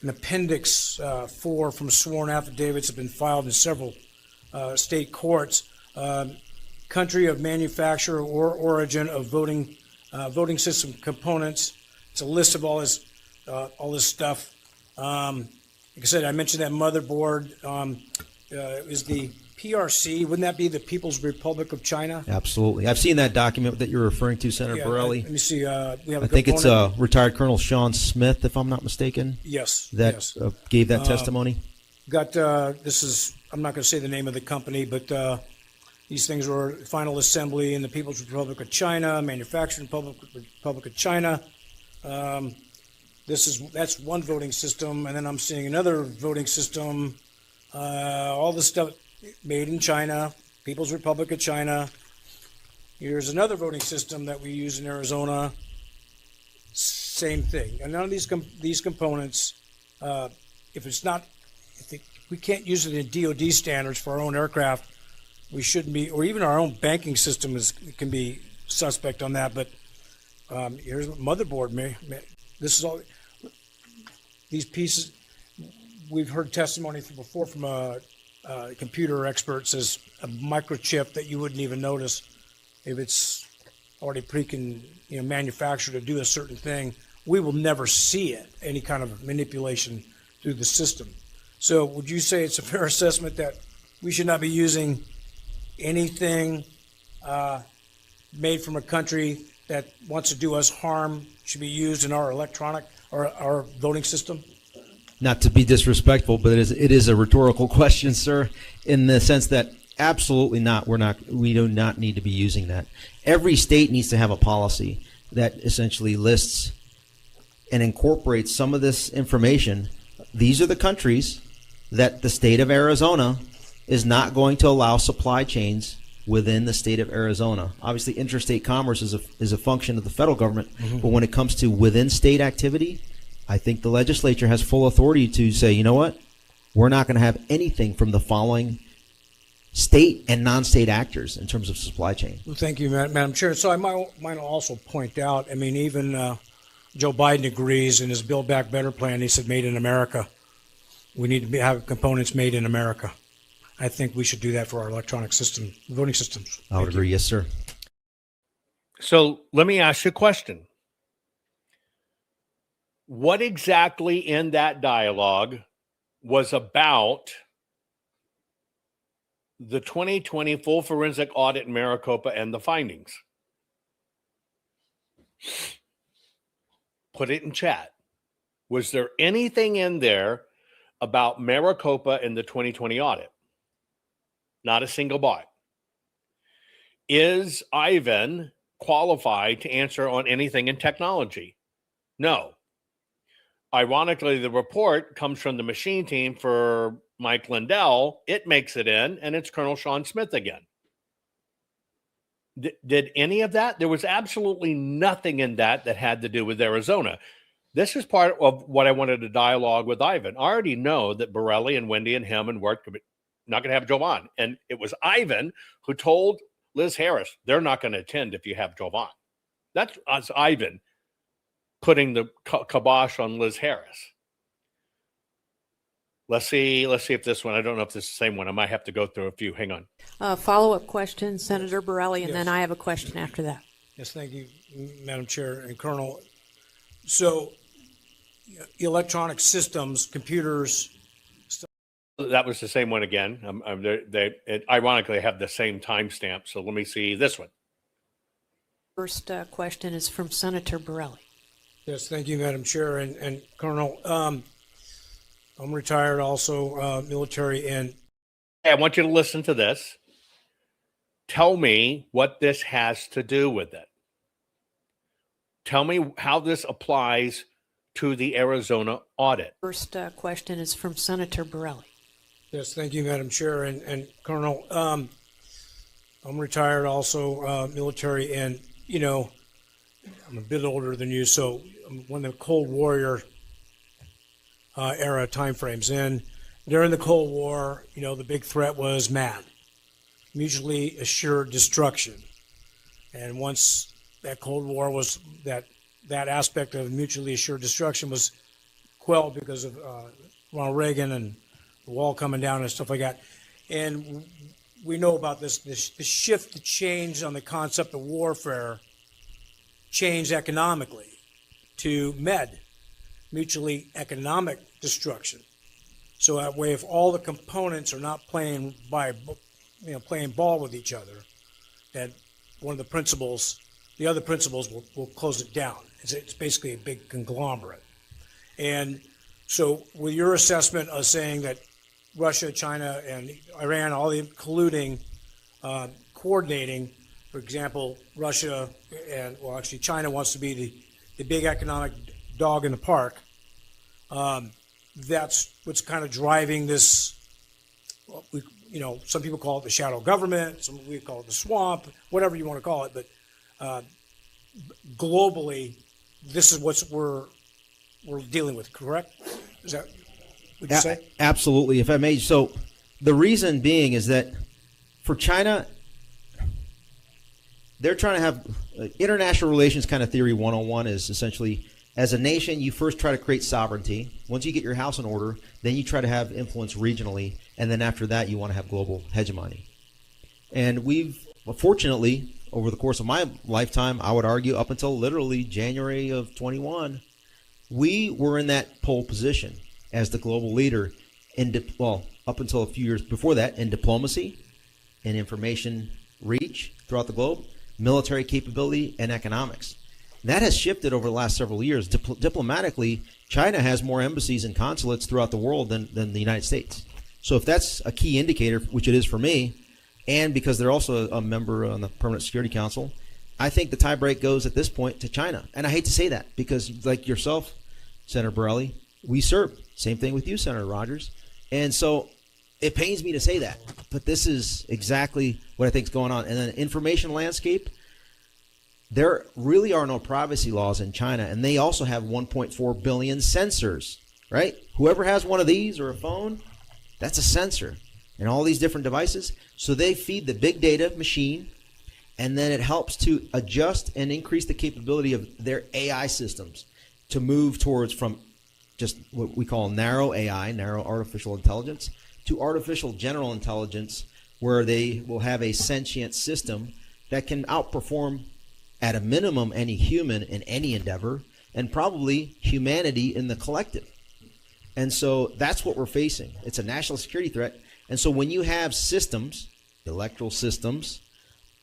appendix 4 from sworn affidavits that have been filed in several state courts. Country of manufacture or origin of voting system components. It's a list of all this stuff. Like I said, I mentioned that motherboard is the PRC. Wouldn't that be the People's Republic of China? Absolutely. I've seen that document that you're referring to, Senator Borelli. Let me see. We have I think it's retired Colonel Sean Smith, if I'm not mistaken. Yes. That yes. Gave that testimony. Got this is. I'm not going to say the name of the company, but these things were final assembly in the People's Republic of China, manufactured in Republic of China. That's one voting system, and then I'm seeing another voting system. All this stuff made in China, People's Republic of China. Here's another voting system that we use in Arizona. Same thing. And none of these components, we can't use it in DoD standards for our own aircraft. We shouldn't be, or even our own banking system can be suspect on that. But here's a motherboard. This is all these pieces. We've heard testimony before from computer experts as a microchip that you wouldn't even notice if it's already manufactured to do a certain thing. We will never see it, any kind of manipulation through the system. So would you say it's a fair assessment that we should not be using anything made from a country that wants to do us harm should be used in our electronic or our voting system? Not to be disrespectful, but it is a rhetorical question, sir, in the sense that absolutely not. We do not need to be using that. Every state needs to have a policy that essentially lists and incorporates some of this information. These are the countries that the state of Arizona is not going to allow supply chains within the state of Arizona. Obviously, interstate commerce is a function of the federal government, but when it comes to within state activity, I think the legislature has full authority to say, you know what, we're not going to have anything from the following state and non-state actors in terms of supply chain. Well, thank you, Madam Chair. So I might also point out, even Joe Biden agrees in his Build Back Better plan. He said made in America. We need to have components made in America. I think we should do that for our electronic system, voting systems. I would agree. Yes, sir. So let me ask you a question. What exactly in that dialogue was about the 2020 full forensic audit in Maricopa and the findings? Put it in chat. Was there anything in there about Maricopa in the 2020 audit. Not a single bite. Is Ivan qualified to answer on anything in technology? No. Ironically, the report comes from the machine team for Mike Lindell. It makes it in, and it's Colonel Sean Smith again. Did any of that? There was absolutely nothing in that had to do with Arizona. This is part of what I wanted to dialogue with Ivan. I already know that Borelli and Wendy and him and Wirt not going to have Jovan. And it was Ivan who told Liz Harris, they're not going to attend if you have Jovan. That's Ivan putting the kibosh on Liz Harris. Let's see if this one, I don't know if this is the same one. I might have to go through a few. Hang on. Follow-up question, Senator Borelli, and Yes. then I have a question after that. Yes, thank you, Madam Chair and Colonel. So, electronic systems, computers. That was the same one again. They ironically have the same timestamp. So let me see this one. First question is from Senator Borelli. Yes, thank you, Madam Chair and Colonel. I'm retired, also military, and Hey, I want you to listen to this. Tell me what this has to do with it. Tell me how this applies to the Arizona audit. First question is from Senator Borelli. yes, thank you, Madam Chair and Colonel. I'm retired, also military, and I'm a bit older than you, so when the Cold War era timeframes, and during the Cold War, the big threat was MAD, mutually assured destruction, and once that Cold War was that aspect of mutually assured destruction was quelled because of Ronald Reagan and the wall coming down and stuff like that, and we know about the shift, the change on the concept of warfare, changed economically to MED, mutually economic destruction. So that way, if all the components are not playing playing ball with each other, that one of the principles, the other principles will close it down. It's basically a big conglomerate. And so with your assessment of saying that Russia, China, and Iran, all the colluding, coordinating, for example, Russia and, well, actually China wants to be the big economic dog in the park. That's what's kind of driving this, some people call it the shadow government, some we call it the swamp, whatever you want to call it, but globally, this is what we're dealing with, correct? Is that what you say? Absolutely, if I may. So the reason being is that for China, they're trying to have international relations kind of theory 101 is essentially, as a nation, you first try to create sovereignty. Once you get your house in order, then you try to have influence regionally, and then after that, you want to have global hegemony. And fortunately, over the course of my lifetime, I would argue up until literally January of 21, we were in that pole position as the global leader up until a few years before that, in diplomacy, in information reach throughout the globe, military capability, and economics. That has shifted over the last several years. Diplomatically, China has more embassies and consulates throughout the world than the United States. So if that's a key indicator, which it is for me, and because they're also a member on the Permanent Security Council, I think the tiebreak goes at this point to China. And I hate to say that because, like yourself, Senator Borelli, we serve. Same thing with you, Senator Rogers. And so it pains me to say that, but this is exactly what I think is going on. And then information landscape, there really are no privacy laws in China, and they also have 1.4 billion sensors, right? Whoever has one of these or a phone, that's a sensor, and all these different devices. So they feed the big data machine, and then it helps to adjust and increase the capability of their AI systems to move towards from just what we call narrow AI, narrow artificial intelligence, to artificial general intelligence, where they will have a sentient system that can outperform at a minimum any human in any endeavor, and probably humanity in the collective. And so that's what we're facing. It's a national security threat. And so when you have systems, electoral systems,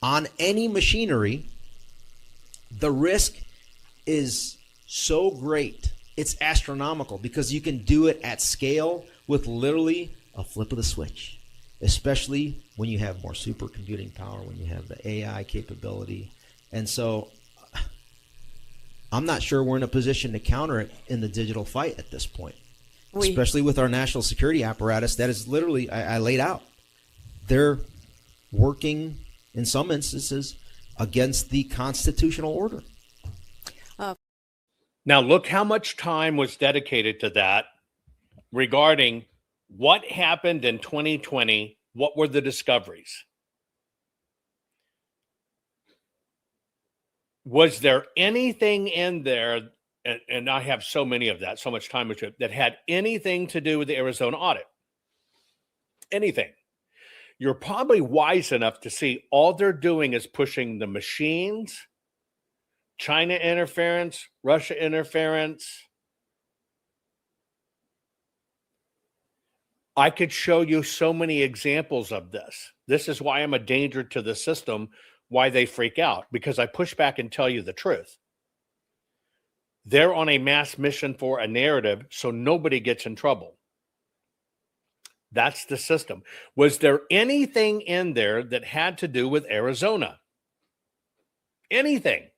on any machinery, the risk is so great It's astronomical because you can do it at scale with literally a flip of the switch, especially when you have more supercomputing power, when you have the AI capability. And so I'm not sure we're in a position to counter it in the digital fight at this point, especially with our national security apparatus that is literally, I laid out. They're working in some instances against the constitutional order. Now, look how much time was dedicated to that regarding what happened in 2020. What were the discoveries? Was there anything in there, and I have so many of that, so much time with it, that had anything to do with the Arizona audit? Anything. You're probably wise enough to see all they're doing is pushing the machines, China interference, Russia interference. I could show you so many examples of this. This is why I'm a danger to the system, why they freak out, because I push back and tell you the truth. They're on a mass mission for a narrative so nobody gets in trouble. That's the system. Was there anything in there that had to do with Arizona? Anything?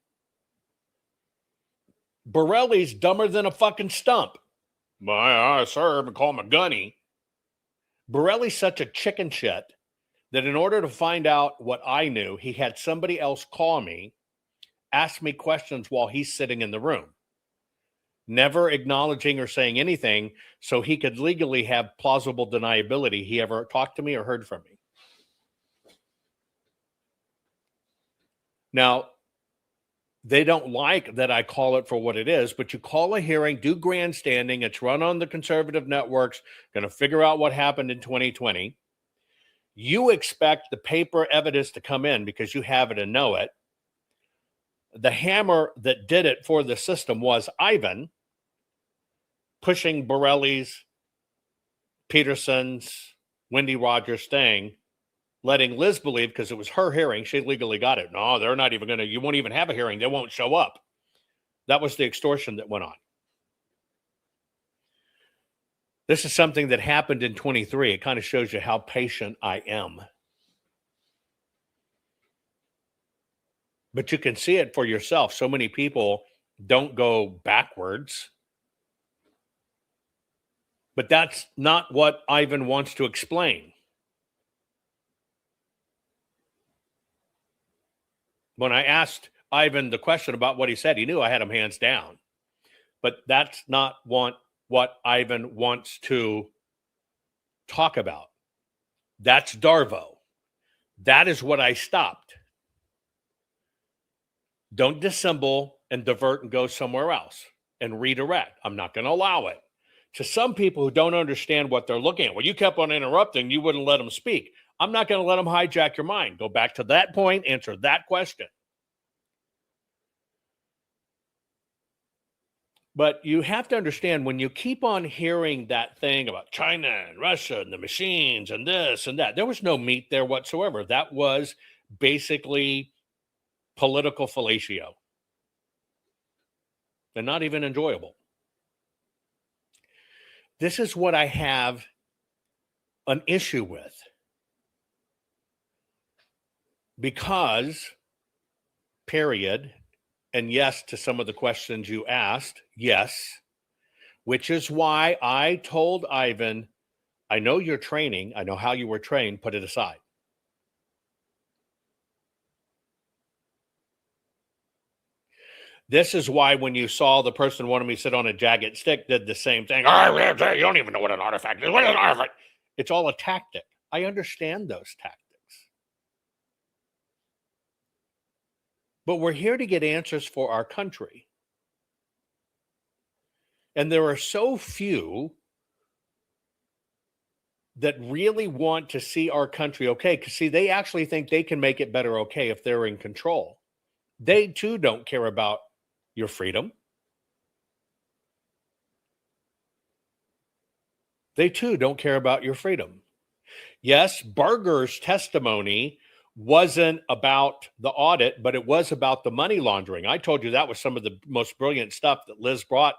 Borelli's dumber than a fucking stump. My sir, and call him a gunny. Borelli's such a chicken shit that in order to find out what I knew, he had somebody else call me, ask me questions while he's sitting in the room, never acknowledging or saying anything so he could legally have plausible deniability he ever talked to me or heard from me. Now, they don't like that I call it for what it is, but you call a hearing, do grandstanding. It's run on the conservative networks, going to figure out what happened in 2020. You expect the paper evidence to come in because you have it and know it. The hammer that did it for the system was Ivan pushing Borelli's, Peterson's, Wendy Rogers thing, letting Liz believe, because it was her hearing, she legally got it. No, they're not even going to, you won't even have a hearing. They won't show up. That was the extortion that went on. This is something that happened in 23. It kind of shows you how patient I am. But you can see it for yourself. So many people don't go backwards. But that's not what Ivan wants to explain. When I asked Ivan the question about what he said, he knew I had him hands down. But that's not what Ivan wants to talk about. That's Darvo. That is what I stopped. Don't dissemble and divert and go somewhere else and redirect. I'm not going to allow it. To some people who don't understand what they're looking at, well, you kept on interrupting, you wouldn't let them speak. I'm not going to let them hijack your mind. Go back to that point, answer that question. But you have to understand, when you keep on hearing that thing about China and Russia and the machines and this and that, there was no meat there whatsoever. That was basically political fellatio and not even enjoyable. This is what I have an issue with. Because, period, and yes to some of the questions you asked, yes, which is why I told Ivan, I know you're training, I know how you were trained, put it aside. This is why when you saw the person who wanted me to sit on a jagged stick did the same thing. Oh, you don't even know what an artifact is. What is an artifact? It's all a tactic. I understand those tactics. But we're here to get answers for our country. And there are so few that really want to see our country okay. Because, see, they actually think they can make it better okay if they're in control. They, too, don't care about your freedom. They, too, don't care about your freedom. Yes, Berger's testimony wasn't about the audit, but it was about the money laundering. I told you that was some of the most brilliant stuff that Liz brought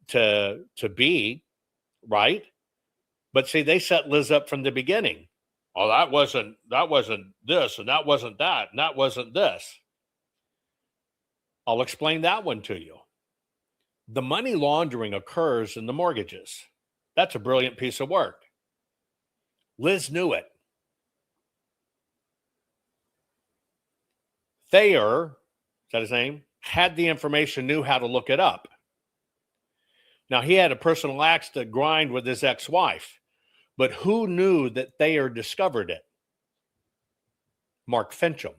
to be, right? But see, they set Liz up from the beginning. Oh, that wasn't this, and that wasn't that, and that wasn't this. I'll explain that one to you. The money laundering occurs in the mortgages. That's a brilliant piece of work. Liz knew it. Thayer, is that his name? Had the information, knew how to look it up. Now, he had a personal axe to grind with his ex-wife, but who knew that Thayer discovered it? Mark Fincham.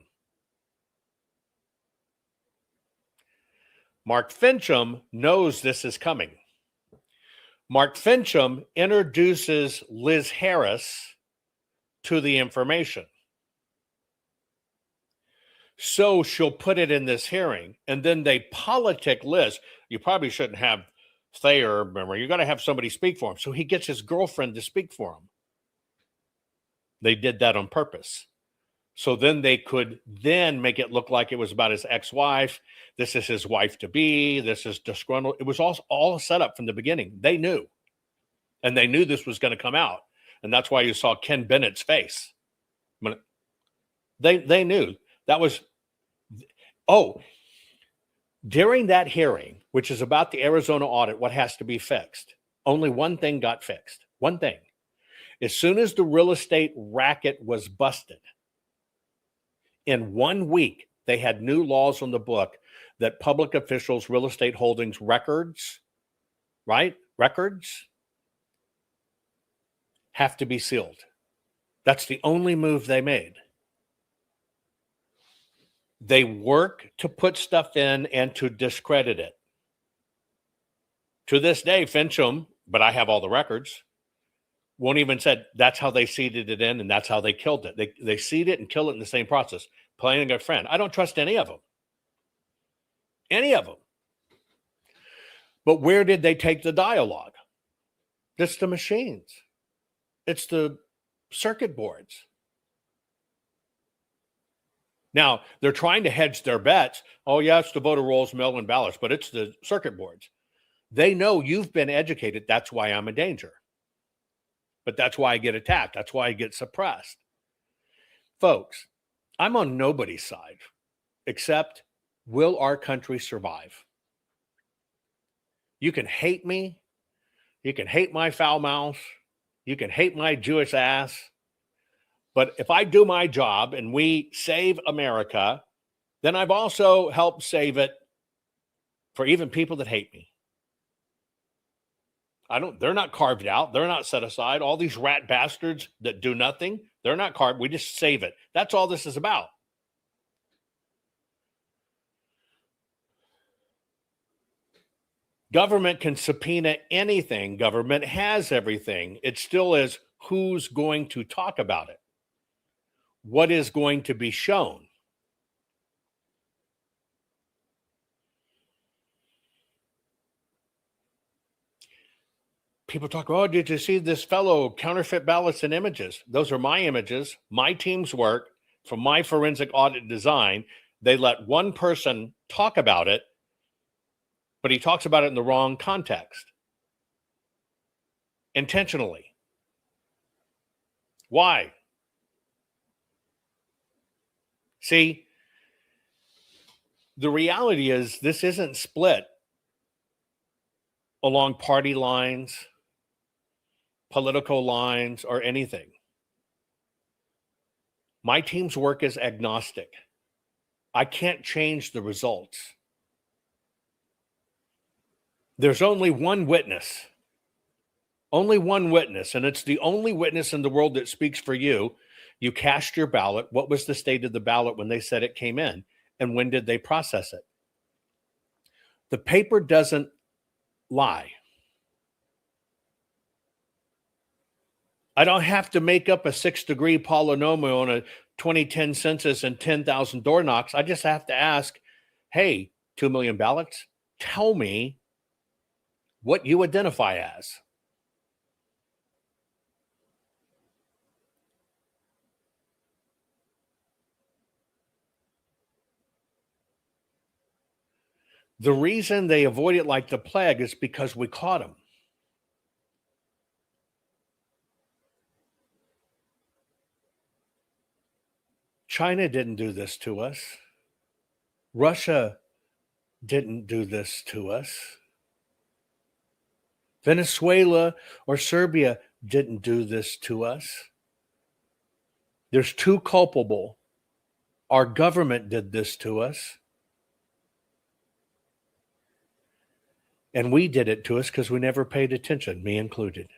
Mark Fincham knows this is coming. Mark Fincham introduces Liz Harris to the information. So she'll put it in this hearing, and then they politic Liz. You probably shouldn't have Thayer, remember, you got to have somebody speak for him. So he gets his girlfriend to speak for him. They did that on purpose. So then they could then make it look like it was about his ex-wife. This is his wife-to-be. This is disgruntled. It was all set up from the beginning. They knew. And they knew this was going to come out. And that's why you saw Ken Bennett's face. They knew. That was, during that hearing, which is about the Arizona audit, what has to be fixed? Only one thing got fixed. One thing. As soon as the real estate racket was busted, in 1 week, they had new laws on the book that public officials' real estate holdings records, right? Records have to be sealed. That's the only move they made. They work to put stuff in and to discredit it. To this day, Fincham, but I have all the records, won't even said that's how they seeded it in and that's how they killed it. They seed it and kill it in the same process, playing a friend. I don't trust any of them. Any of them. But where did they take the dialogue? It's the machines. It's the circuit boards. Now, they're trying to hedge their bets. Oh, yeah, it's the voter rolls, mail-in ballots, but it's the circuit boards. They know you've been educated. That's why I'm in danger. But that's why I get attacked. That's why I get suppressed. Folks, I'm on nobody's side, except will our country survive? You can hate me. You can hate my foul mouth. You can hate my Jewish ass. But if I do my job and we save America, then I've also helped save it for even people that hate me. They're not carved out. They're not set aside. All these rat bastards that do nothing, they're not carved. We just save it. That's all this is about. Government can subpoena anything. Government has everything. It still is who's going to talk about it. What is going to be shown? People talk, oh, did you see this fellow counterfeit ballots and images? Those are my images, my team's work from my forensic audit design. They let one person talk about it, but he talks about it in the wrong context. Intentionally. Why? See, the reality is this isn't split along party lines, political lines, or anything. My team's work is agnostic. I can't change the results. There's only one witness. Only one witness, and it's the only witness in the world that speaks for you. You cast your ballot. What was the state of the ballot when they said it came in? And when did they process it? The paper doesn't lie. I don't have to make up a 6-degree polynomial on a 2010 census and 10,000 door knocks. I just have to ask, hey, 2 million ballots, tell me what you identify as. The reason they avoid it like the plague is because we caught them. China didn't do this to us. Russia didn't do this to us. Venezuela or Serbia didn't do this to us. There's two culpable. Our government did this to us. And we did it to us because we never paid attention, me included.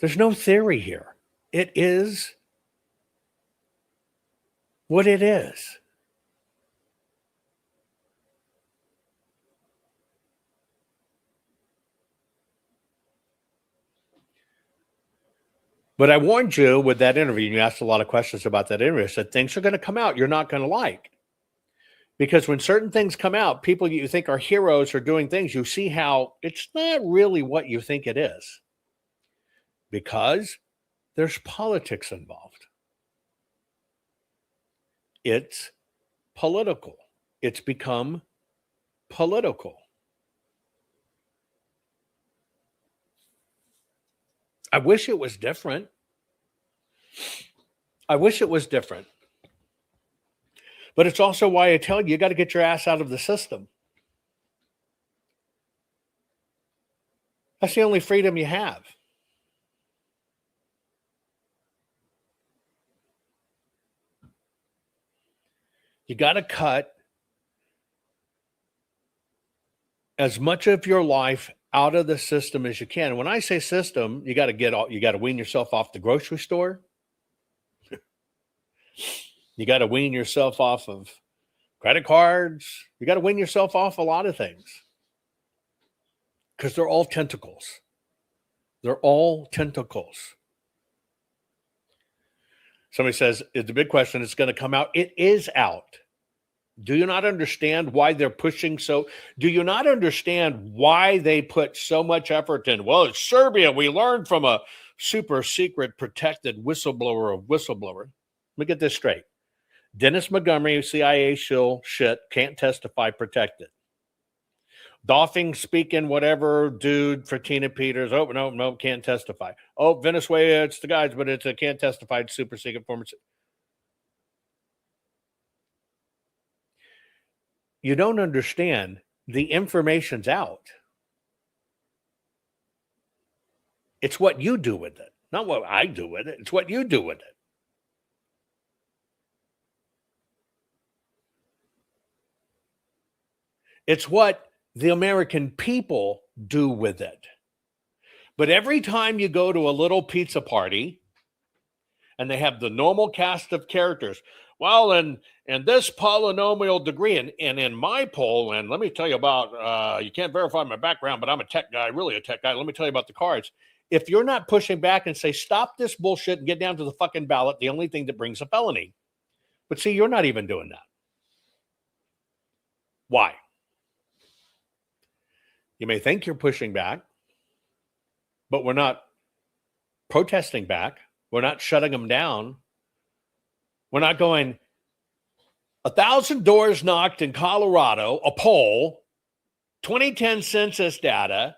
There's no theory here. It is what it is. But I warned you with that interview, and you asked a lot of questions about that interview. I said, things are going to come out you're not going to like. Because when certain things come out, people you think are heroes are doing things, you see how it's not really what you think it is. Because there's politics involved. It's political. It's become political. I wish it was different. I wish it was different. But it's also why I tell you, you got to get your ass out of the system. That's the only freedom you have. You got to cut as much of your life out of the system as you can. When I say system, you got to wean yourself off the grocery store. You got to wean yourself off of credit cards. You got to wean yourself off a lot of things because they're all tentacles. They're all tentacles. Somebody says, it's a big question. It's going to come out. It is out. Do you not understand why they're pushing so? Do you not understand why they put so much effort in? Well, it's Serbia. We learned from a super secret protected whistleblower of whistleblower. Let me get this straight. Dennis Montgomery, CIA shill shit, can't testify, protected. Doffing speaking whatever dude for Tina Peters. Oh, no, can't testify. Oh, Venezuela, it's the guys, but it's a can't testify, it's super secret former. You don't understand. The information's out. It's what you do with it, not what I do with it. It's what you do with it. It's what the American people do with it. But every time you go to a little pizza party and they have the normal cast of characters, well, and this polynomial degree, and in my poll, and let me tell you about, you can't verify my background, but I'm a tech guy, really a tech guy. Let me tell you about the cards. If you're not pushing back and say, stop this bullshit and get down to the fucking ballot, the only thing that brings a felony. But see, you're not even doing that. Why? You may think you're pushing back, but we're not protesting back. We're not shutting them down. We're not going 1,000 doors knocked in Colorado, a poll, 2010 census data,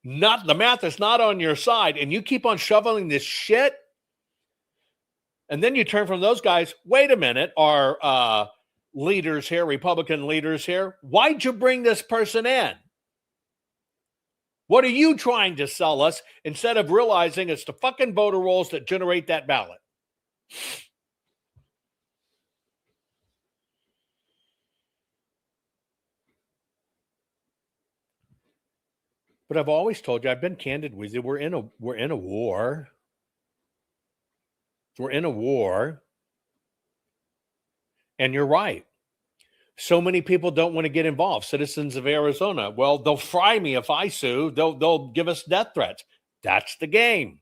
not the math is not on your side, and you keep on shoveling this shit. And then you turn from those guys, wait a minute, our leaders here, Republican leaders here, why'd you bring this person in? What are you trying to sell us instead of realizing it's the fucking voter rolls that generate that ballot? But I've always told you, I've been candid with you, we're in a war. We're in a war. And you're right. So many people don't want to get involved. Citizens of Arizona, well, they'll fry me if I sue. They'll give us death threats. That's the game.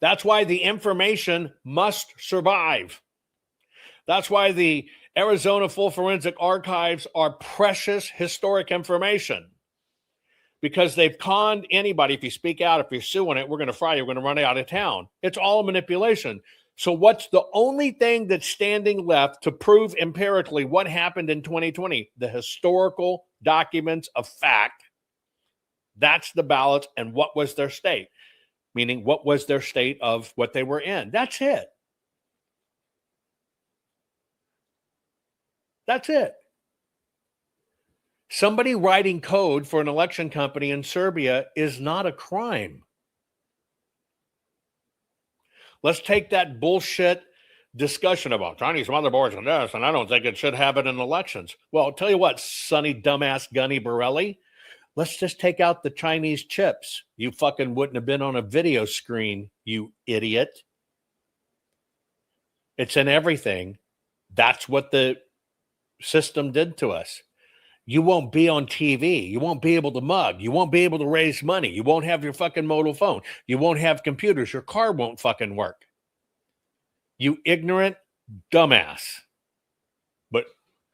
That's why the information must survive. That's why the Arizona Full Forensic Archives are precious historic information. Because they've conned anybody. If you speak out, if you're suing it, we're going to fry you. We're going to run it out of town. It's all a manipulation. So what's the only thing that's standing left to prove empirically what happened in 2020? The historical documents of fact. That's the ballots, and what was their state? Meaning, what was their state of what they were in? That's it. That's it. Somebody writing code for an election company in Serbia is not a crime. Let's take that bullshit discussion about Chinese motherboards and this, and I don't think it should have it in elections. Well, I'll tell you what, Sonny dumbass Gunny Borelli, let's just take out the Chinese chips. You fucking wouldn't have been on a video screen, you idiot. It's in everything. That's what the system did to us. You won't be on TV. You won't be able to mug. You won't be able to raise money. You won't have your fucking mobile phone. You won't have computers. Your car won't fucking work. You ignorant dumbass. But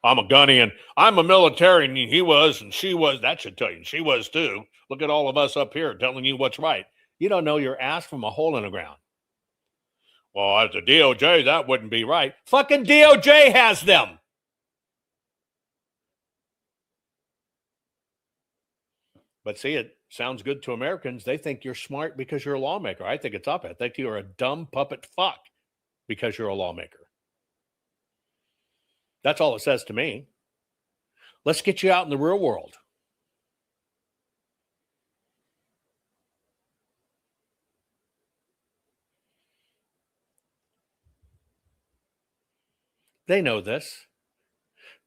I'm a gunny and I'm a military and he was and she was. That should tell you. She was too. Look at all of us up here telling you what's right. You don't know your ass from a hole in the ground. Well, as the DOJ, that wouldn't be right. Fucking DOJ has them. But see, it sounds good to Americans. They think you're smart because you're a lawmaker. I think it's up. I think you're a dumb puppet fuck because you're a lawmaker. That's all it says to me. Let's get you out in the real world. They know this.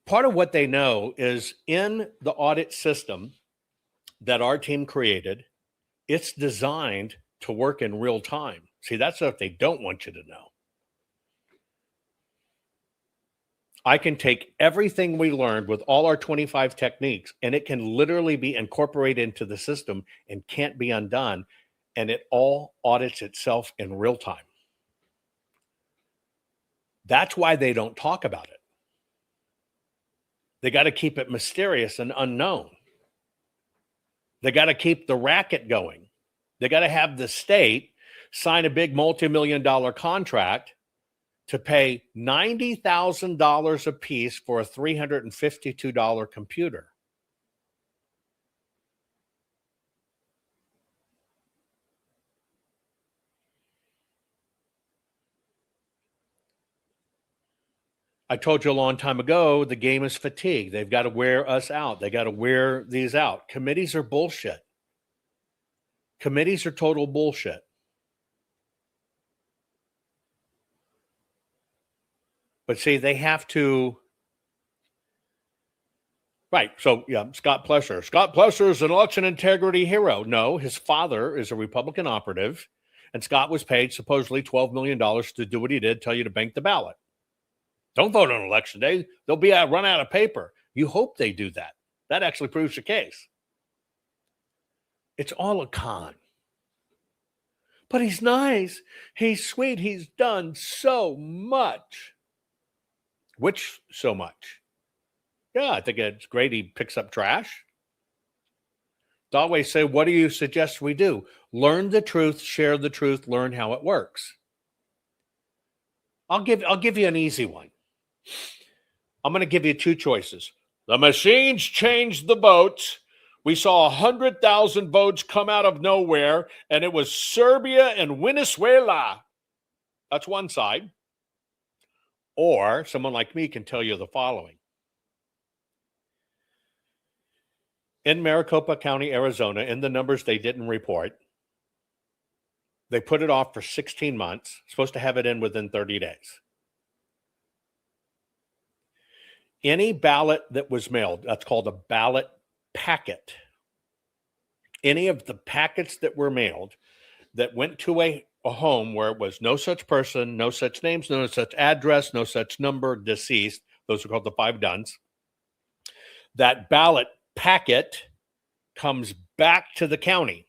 Part of what they know is in the audit system that our team created, it's designed to work in real time. See, that's what they don't want you to know. I can take everything we learned with all our 25 techniques, and it can literally be incorporated into the system and can't be undone, and it all audits itself in real time. That's why they don't talk about it. They got to keep it mysterious and unknown. They got to keep the racket going. They got to have the state sign a big multi-million-dollar contract to pay $90,000 a piece for a $352 computer. I told you a long time ago, the game is fatigue. They've got to wear us out. They got to wear these out. Committees are bullshit. Committees are total bullshit. But see, they have to. Right. So, yeah, Scott Pulitzer. Scott Pulitzer is an election integrity hero. No, his father is a Republican operative, and Scott was paid supposedly $12 million to do what he did, tell you to bank the ballot. Don't vote on election day. They'll be run out of paper. You hope they do that. That actually proves the case. It's all a con. But he's nice. He's sweet. He's done so much. Which so much? Yeah, I think it's great he picks up trash. I always say, what do you suggest we do? Learn the truth, share the truth, learn how it works. I'll give you an easy one. I'm going to give you two choices. The machines changed the votes. We saw 100,000 votes come out of nowhere, and it was Serbia and Venezuela. That's one side. Or someone like me can tell you the following. In Maricopa County, Arizona, in the numbers they didn't report, they put it off for 16 months, supposed to have it in within 30 days. Any ballot that was mailed, that's called a ballot packet. Any of the packets that were mailed that went to a home where it was no such person, no such names, no such address, no such number, deceased, those are called the 5 duns. That ballot packet comes back to the county.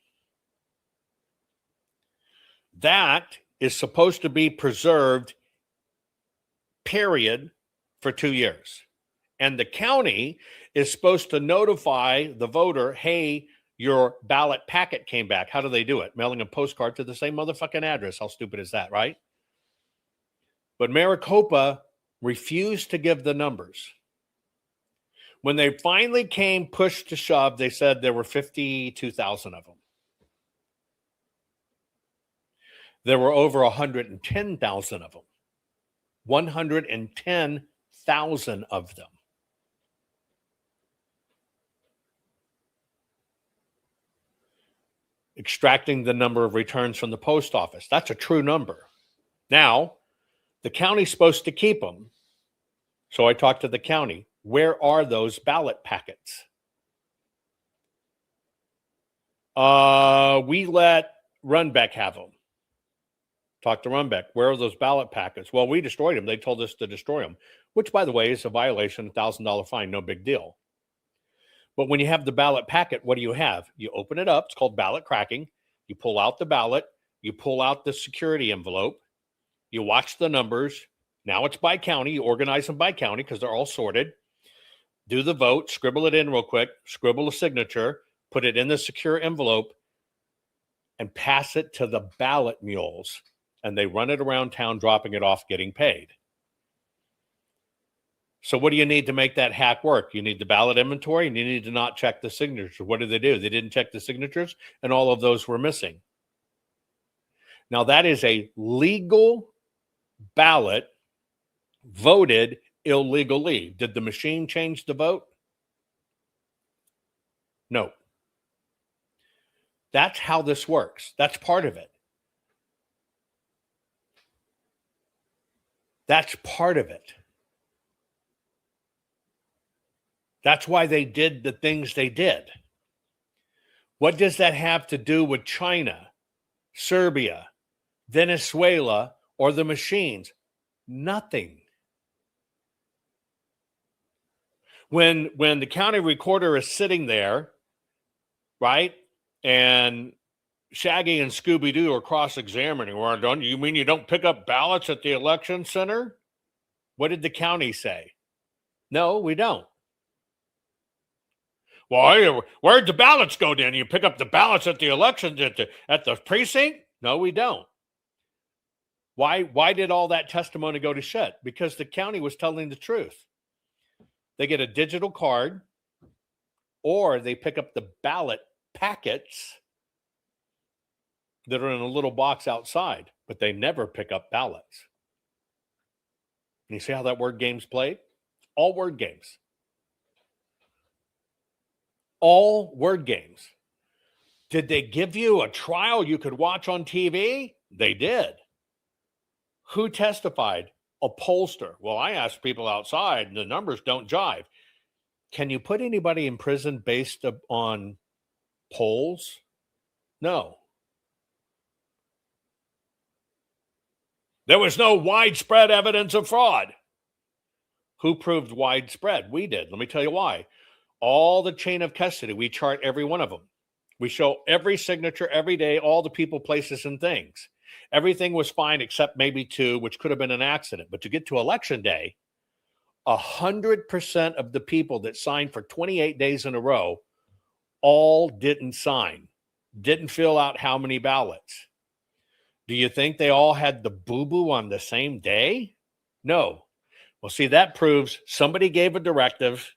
That is supposed to be preserved, period, for 2 years. And the county is supposed to notify the voter, hey, your ballot packet came back. How do they do it? Mailing a postcard to the same motherfucking address. How stupid is that, right? But Maricopa refused to give the numbers. When they finally came push to shove, they said there were 52,000 of them. There were over 110,000 of them. 110,000 of them. Extracting the number of returns from the post office. That's a true number. Now, the county's supposed to keep them. So I talked to the county. Where are those ballot packets? We let Runbeck have them. Talk to Runbeck. Where are those ballot packets? Well, we destroyed them. They told us to destroy them, which, by the way, is a violation, $1,000 fine, no big deal. But when you have the ballot packet, what do you have? You open it up. It's called ballot cracking. You pull out the ballot. You pull out the security envelope. You watch the numbers. Now it's by county. You organize them by county because they're all sorted. Do the vote. Scribble it in real quick. Scribble a signature. Put it in the secure envelope and pass it to the ballot mules. And they run it around town, dropping it off, getting paid. So what do you need to make that hack work? You need the ballot inventory, and you need to not check the signatures. What did they do? They didn't check the signatures, and all of those were missing. Now, that is a legal ballot voted illegally. Did the machine change the vote? No. That's how this works. That's part of it. That's part of it. That's why they did the things they did. What does that have to do with China, Serbia, Venezuela, or the machines? Nothing. When the county recorder is sitting there, right, and Shaggy and Scooby-Doo are cross-examining, well, don't you mean you don't pick up ballots at the election center? What did the county say? No, we don't. Well, where'd the ballots go then? You pick up the ballots at the elections at the precinct? No, we don't. Why did all that testimony go to shit? Because the county was telling the truth. They get a digital card, or they pick up the ballot packets that are in a little box outside, but they never pick up ballots. And you see how that word game's played? All word games. All word games. Did they give you a trial you could watch on TV? They did. Who testified? A pollster. Well, I asked people outside, and the numbers don't jive. Can you put anybody in prison based on polls? No. There was no widespread evidence of fraud. Who proved widespread? We did. Let me tell you why. All the chain of custody, we chart every one of them. We show every signature every day, all the people, places, and things. Everything was fine except maybe two, which could have been an accident. But to get to election day, 100% of the people that signed for 28 days in a row all didn't sign, didn't fill out how many ballots. Do you think they all had the boo-boo on the same day? No. Well, see, that proves somebody gave a directive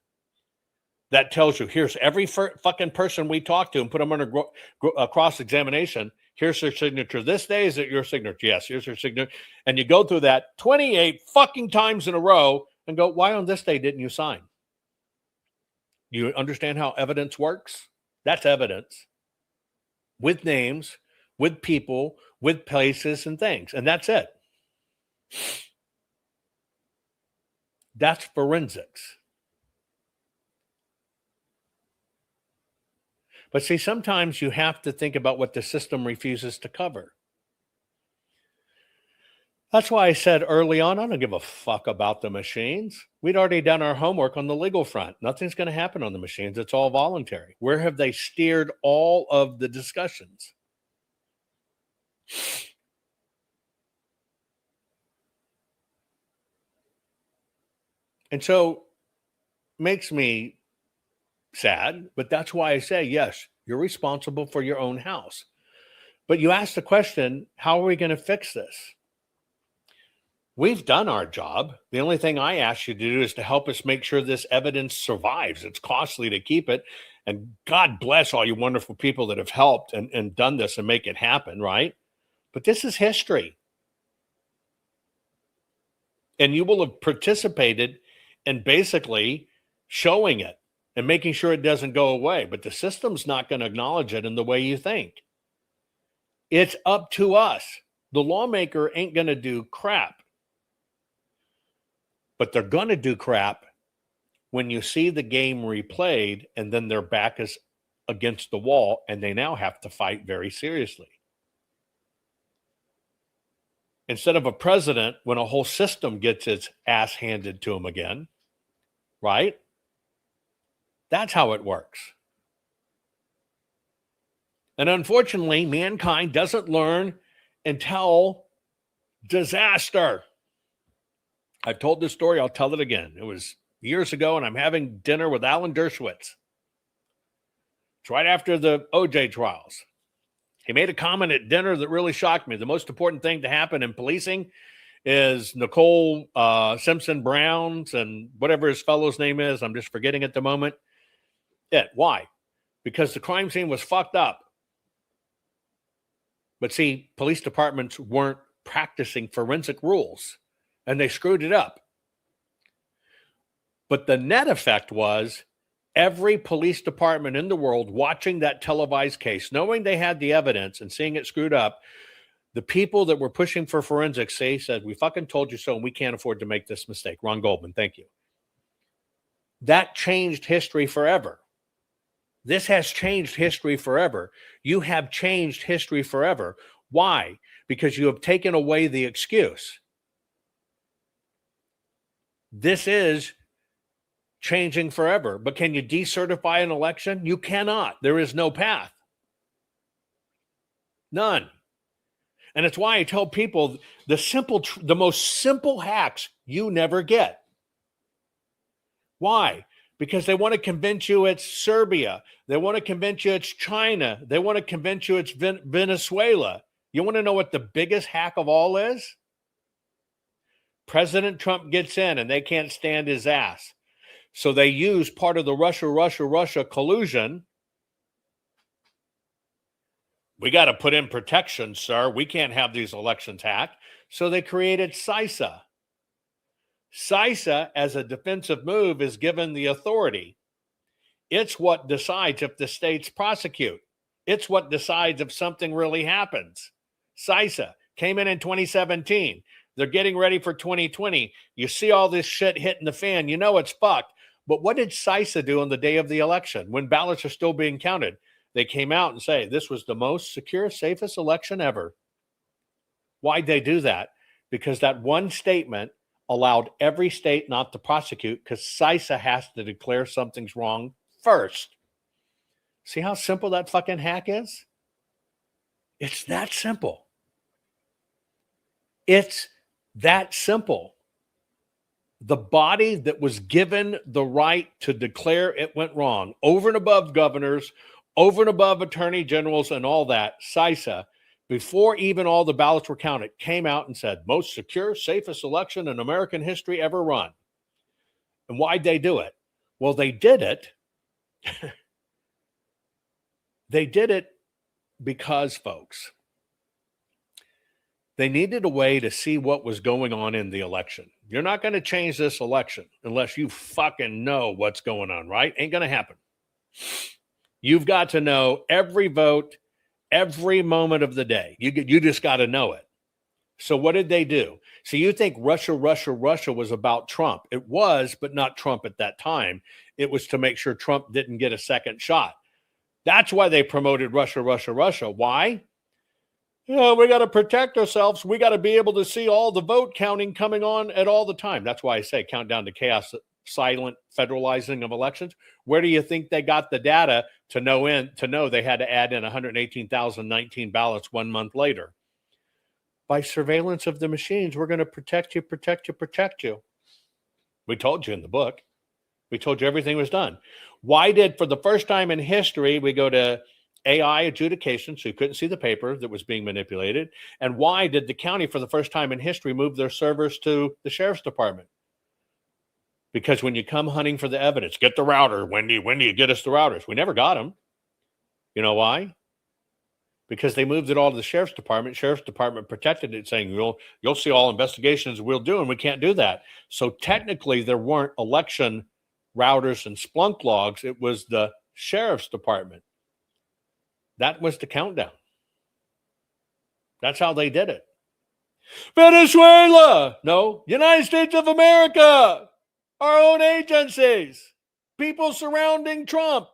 that tells you, here's every fucking person we talked to and put them under cross-examination. Here's their signature. This day, is it your signature? Yes, here's your signature. And you go through that 28 fucking times in a row and go, why on this day didn't you sign? You understand how evidence works? That's evidence. With names, with people, with places and things. And that's it. That's forensics. But see, sometimes you have to think about what the system refuses to cover. That's why I said early on, I don't give a fuck about the machines. We'd already done our homework on the legal front. Nothing's going to happen on the machines. It's all voluntary. Where have they steered all of the discussions? And so makes me sad, but that's why I say, yes, you're responsible for your own house. But you ask the question, how are we going to fix this? We've done our job. The only thing I ask you to do is to help us make sure this evidence survives. It's costly to keep it. And God bless all you wonderful people that have helped and done this and make it happen, right? But this is history. And you will have participated in basically showing it and making sure it doesn't go away. But the system's not going to acknowledge it in the way you think. It's up to us. The lawmaker ain't going to do crap. But they're going to do crap when you see the game replayed and then their back is against the wall and they now have to fight very seriously. Instead of a president when a whole system gets its ass handed to him again, right? That's how it works. And unfortunately, mankind doesn't learn until disaster. I've told this story. I'll tell it again. It was years ago, and I'm having dinner with Alan Dershowitz. It's right after the OJ trials. He made a comment at dinner that really shocked me. The most important thing to happen in policing is Nicole Simpson Browns and whatever his fellow's name is. I'm just forgetting at the moment. Why? Because the crime scene was fucked up. But see, police departments weren't practicing forensic rules. And they screwed it up. But the net effect was every police department in the world watching that televised case, knowing they had the evidence and seeing it screwed up, the people that were pushing for forensics said, we fucking told you so and we can't afford to make this mistake. Ron Goldman, thank you. That changed history forever. This has changed history forever. You have changed history forever. Why? Because you have taken away the excuse. This is changing forever. But can you decertify an election? You cannot. There is no path. None. And it's why I tell people the most simple hacks you never get. Why? Because they want to convince you it's Serbia. They want to convince you it's China. They want to convince you it's Venezuela. You want to know what the biggest hack of all is? President Trump gets in and they can't stand his ass. So they use part of the Russia collusion. We got to put in protection, sir. We can't have these elections hacked. So they created CISA. CISA, as a defensive move, is given the authority. It's what decides if the states prosecute. It's what decides if something really happens. CISA came in 2017. They're getting ready for 2020. You see all this shit hitting the fan. You know it's fucked. But what did CISA do on the day of the election when ballots are still being counted? They came out and say this was the most secure, safest election ever. Why'd they do that? Because that one statement allowed every state not to prosecute because CISA has to declare something's wrong first. See how simple that fucking hack is? It's that simple. It's that simple. The body that was given the right to declare it went wrong, over and above governors, over and above attorney generals and all that, CISA, before even all the ballots were counted, came out and said, most secure, safest election in American history ever run. And why'd they do it? Well, they did it. They did it because, folks, they needed a way to see what was going on in the election. You're not going to change this election unless you fucking know what's going on, right? Ain't going to happen. You've got to know every vote, every moment of the day. You just got to know it. So what did they do? So you think Russia was about Trump. It was, but not Trump at that time. It was to make sure Trump didn't get a second shot. That's why they promoted Russia. Why? We got to protect ourselves. We got to be able to see all the vote counting coming on at all the time. That's why I say countdown to chaos, silent federalizing of elections. Where do you think they got the data to know they had to add in 118,019 ballots 1 month later? By surveillance of the machines. We're going to protect you. We told you in the book. We told you everything was done. Why did, for the first time in history, we go to AI adjudication, so you couldn't see the paper that was being manipulated? And why did the county, for the first time in history, move their servers to the sheriff's department? Because when you come hunting for the evidence, get the router. When do you get us the routers? We never got them. You know why? Because they moved it all to the sheriff's department. Sheriff's department protected it, saying you'll see all investigations we'll do, and we can't do that. So technically, there weren't election routers and Splunk logs. It was the sheriff's department. That was the countdown. That's how they did it. Venezuela! No, United States of America! Our own agencies! People surrounding Trump!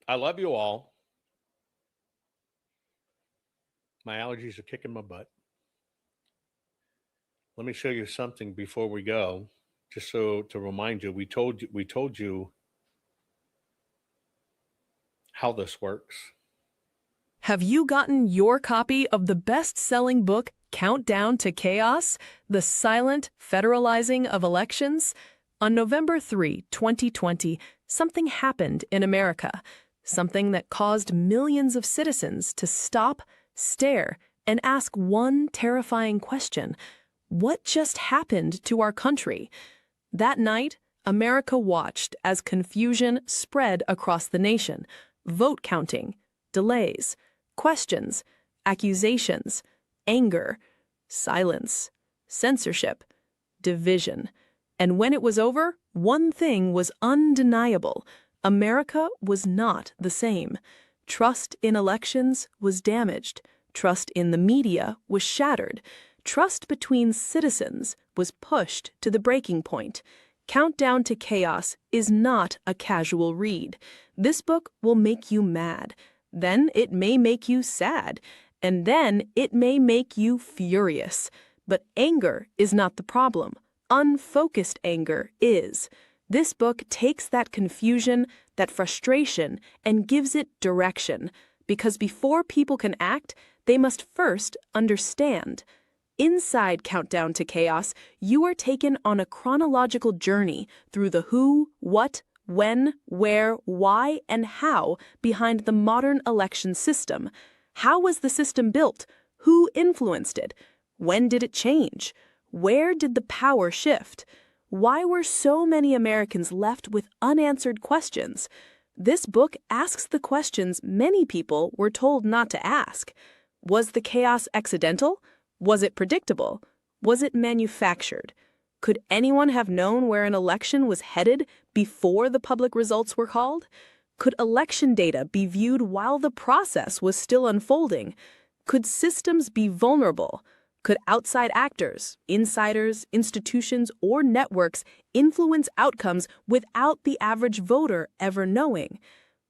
I love you all. My allergies are kicking my butt. Let me show you something before we go, just so to remind you. We told you how this works. Have you gotten your copy of the best-selling book, Countdown to Chaos: The Silent Federalizing of Elections? On November 3, 2020, something happened in America. Something that caused millions of citizens to stop, stare, and ask one terrifying question. What just happened to our country? That night, America watched as confusion spread across the nation. Vote counting, delays, questions, accusations, anger, silence, censorship, division. And when it was over, one thing was undeniable. America was not the same. Trust in elections was damaged. Trust in the media was shattered. Trust between citizens was pushed to the breaking point. Countdown to Chaos is not a casual read. This book will make you mad. Then it may make you sad. And then it may make you furious. But anger is not the problem. Unfocused anger is. This book takes that confusion, that frustration, and gives it direction. Because before people can act, they must first understand. Inside Countdown to Chaos, you are taken on a chronological journey through the who, what, when, where, why, and how behind the modern election system. How was the system built? Who influenced it? When did it change? Where did the power shift? Why were so many Americans left with unanswered questions? This book asks the questions many people were told not to ask. Was the chaos accidental? Was it predictable? Was it manufactured? Could anyone have known where an election was headed before the public results were called? Could election data be viewed while the process was still unfolding? Could systems be vulnerable? Could outside actors, insiders, institutions, or networks influence outcomes without the average voter ever knowing?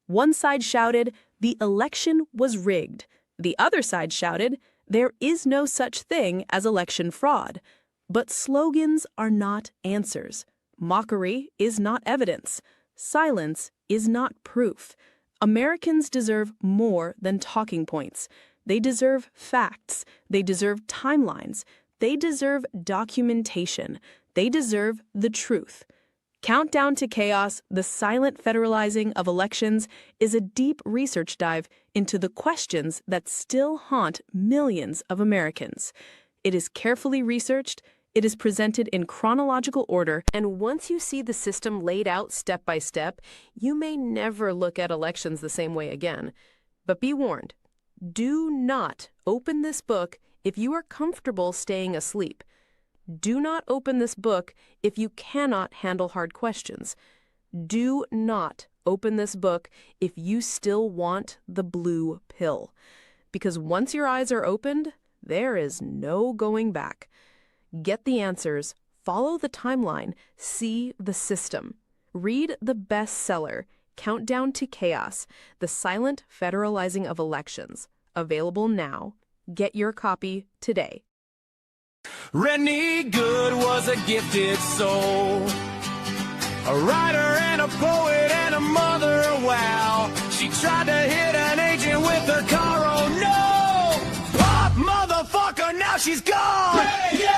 One side shouted, the election was rigged. The other side shouted, there is no such thing as election fraud. But slogans are not answers. Mockery is not evidence. Silence is not proof. Americans deserve more than talking points. They deserve facts. They deserve timelines. They deserve documentation. They deserve the truth. Countdown to Chaos: The Silent Federalizing of Elections is a deep research dive into the questions that still haunt millions of Americans. It is carefully researched, it is presented in chronological order, and once you see the system laid out step by step, you may never look at elections the same way again. But be warned, do not open this book if you are comfortable staying asleep. Do not open this book if you cannot handle hard questions. Do not open this book if you still want the blue pill. Because once your eyes are opened, there is no going back. Get the answers, follow the timeline, see the system. Read the bestseller, Countdown to Chaos: The Silent Federalizing of Elections. Available now. Get your copy today. Rennie Good was a gifted soul, a writer and a poet and a mother, wow. She tried to hit an agent with her car, oh no! Pop, motherfucker, now she's gone! Yeah, yeah.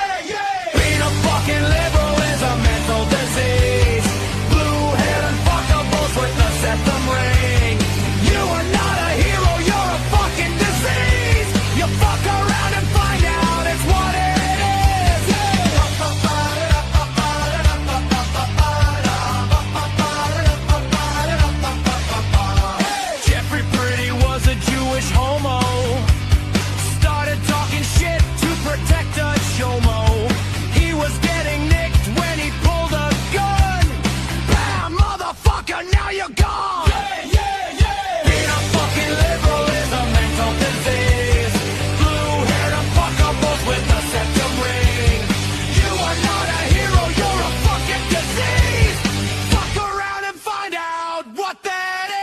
around and find out it's what it is. Jeffrey Pretty was a Jewish homo. Started talking shit to protect a chomo. He was getting nicked when he pulled a gun. Bam, motherfucker, now you're gone. Being a fucking liberal is a mental disease. Blue-haired and fuckables with a septum ring. You are not a hero, you're a fucking disease. Fuck around and find out what that is.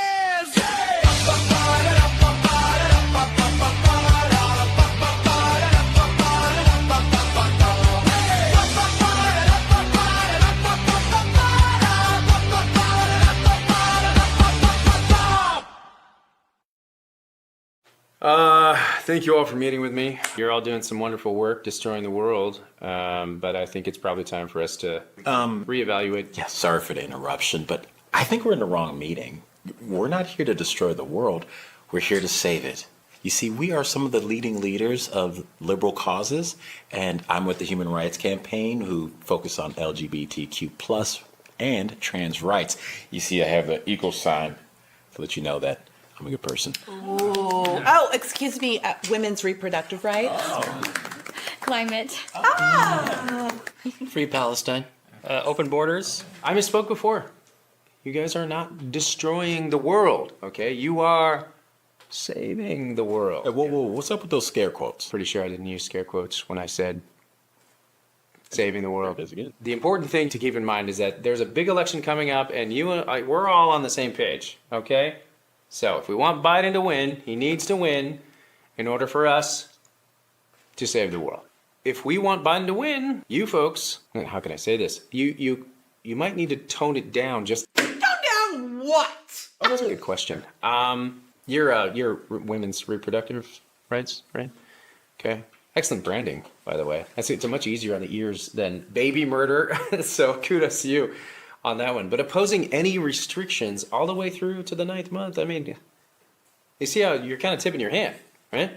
Thank you all for meeting with me. You're all doing some wonderful work destroying the world, but I think it's probably time for us to reevaluate. Yeah, sorry for the interruption, but I think we're in the wrong meeting. We're not here to destroy the world. We're here to save it. You see, we are some of the leading leaders of liberal causes, and I'm with the Human Rights Campaign, who focus on LGBTQ+ and trans rights. You see, I have an equal sign to let you know that I'm a good person. Oh, excuse me, women's reproductive rights. Climate. Free Palestine. Open borders. I misspoke before. You guys are not destroying the world, okay? You are saving the world. Whoa, what's up with those scare quotes? Pretty sure I didn't use scare quotes when I said saving the world. The important thing to keep in mind is that there's a big election coming up, and you and I, we're all on the same page, okay? So if we want Biden to win, he needs to win in order for us to save the world. If we want Biden to win, you folks, how can I say this? You might need to tone it down just. Tone down what? Oh, that's a good question. You're women's reproductive rights, right? Okay. Excellent branding, by the way. It's much easier on the ears than baby murder. So kudos to you on that one. But opposing any restrictions all the way through to the 9th month, I mean, you see how you're kind of tipping your hand, right?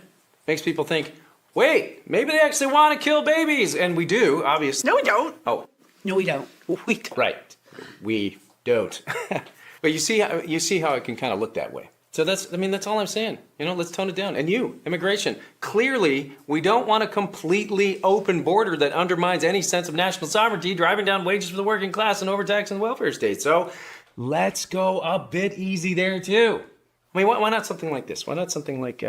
Makes people think, wait, maybe they actually want to kill babies. And we do, obviously. No, we don't. Oh. No, we don't. We don't. Right. We don't. But you see how it can kind of look that way. So that's all I'm saying. Let's tone it down. And you, immigration, clearly we don't want a completely open border that undermines any sense of national sovereignty, driving down wages for the working class and overtaxing the welfare state. So let's go a bit easy there too. I mean, why not something like this? Why not something like,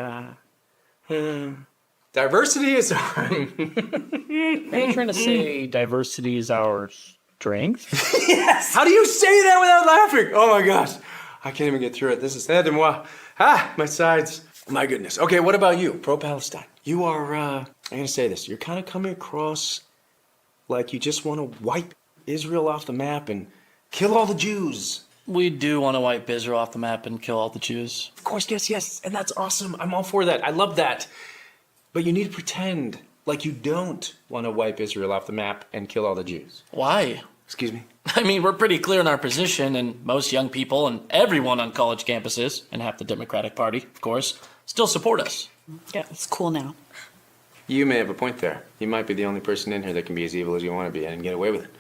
diversity is our... Are you trying to say diversity is our strength? Yes! How do you say that without laughing? Oh my gosh. I can't even get through it. This is head de moi. My sides. My goodness. Okay, what about you? Pro-Palestine. You are, I'm going to say this. You're kind of coming across like you just want to wipe Israel off the map and kill all the Jews. We do want to wipe Israel off the map and kill all the Jews. Of course, yes. And that's awesome. I'm all for that. I love that. But you need to pretend like you don't want to wipe Israel off the map and kill all the Jews. Why? Excuse me? I mean, we're pretty clear in our position, and most young people and everyone on college campuses, and half the Democratic Party, of course, still support us. Yeah, it's cool now. You may have a point there. You might be the only person in here that can be as evil as you want to be and get away with it.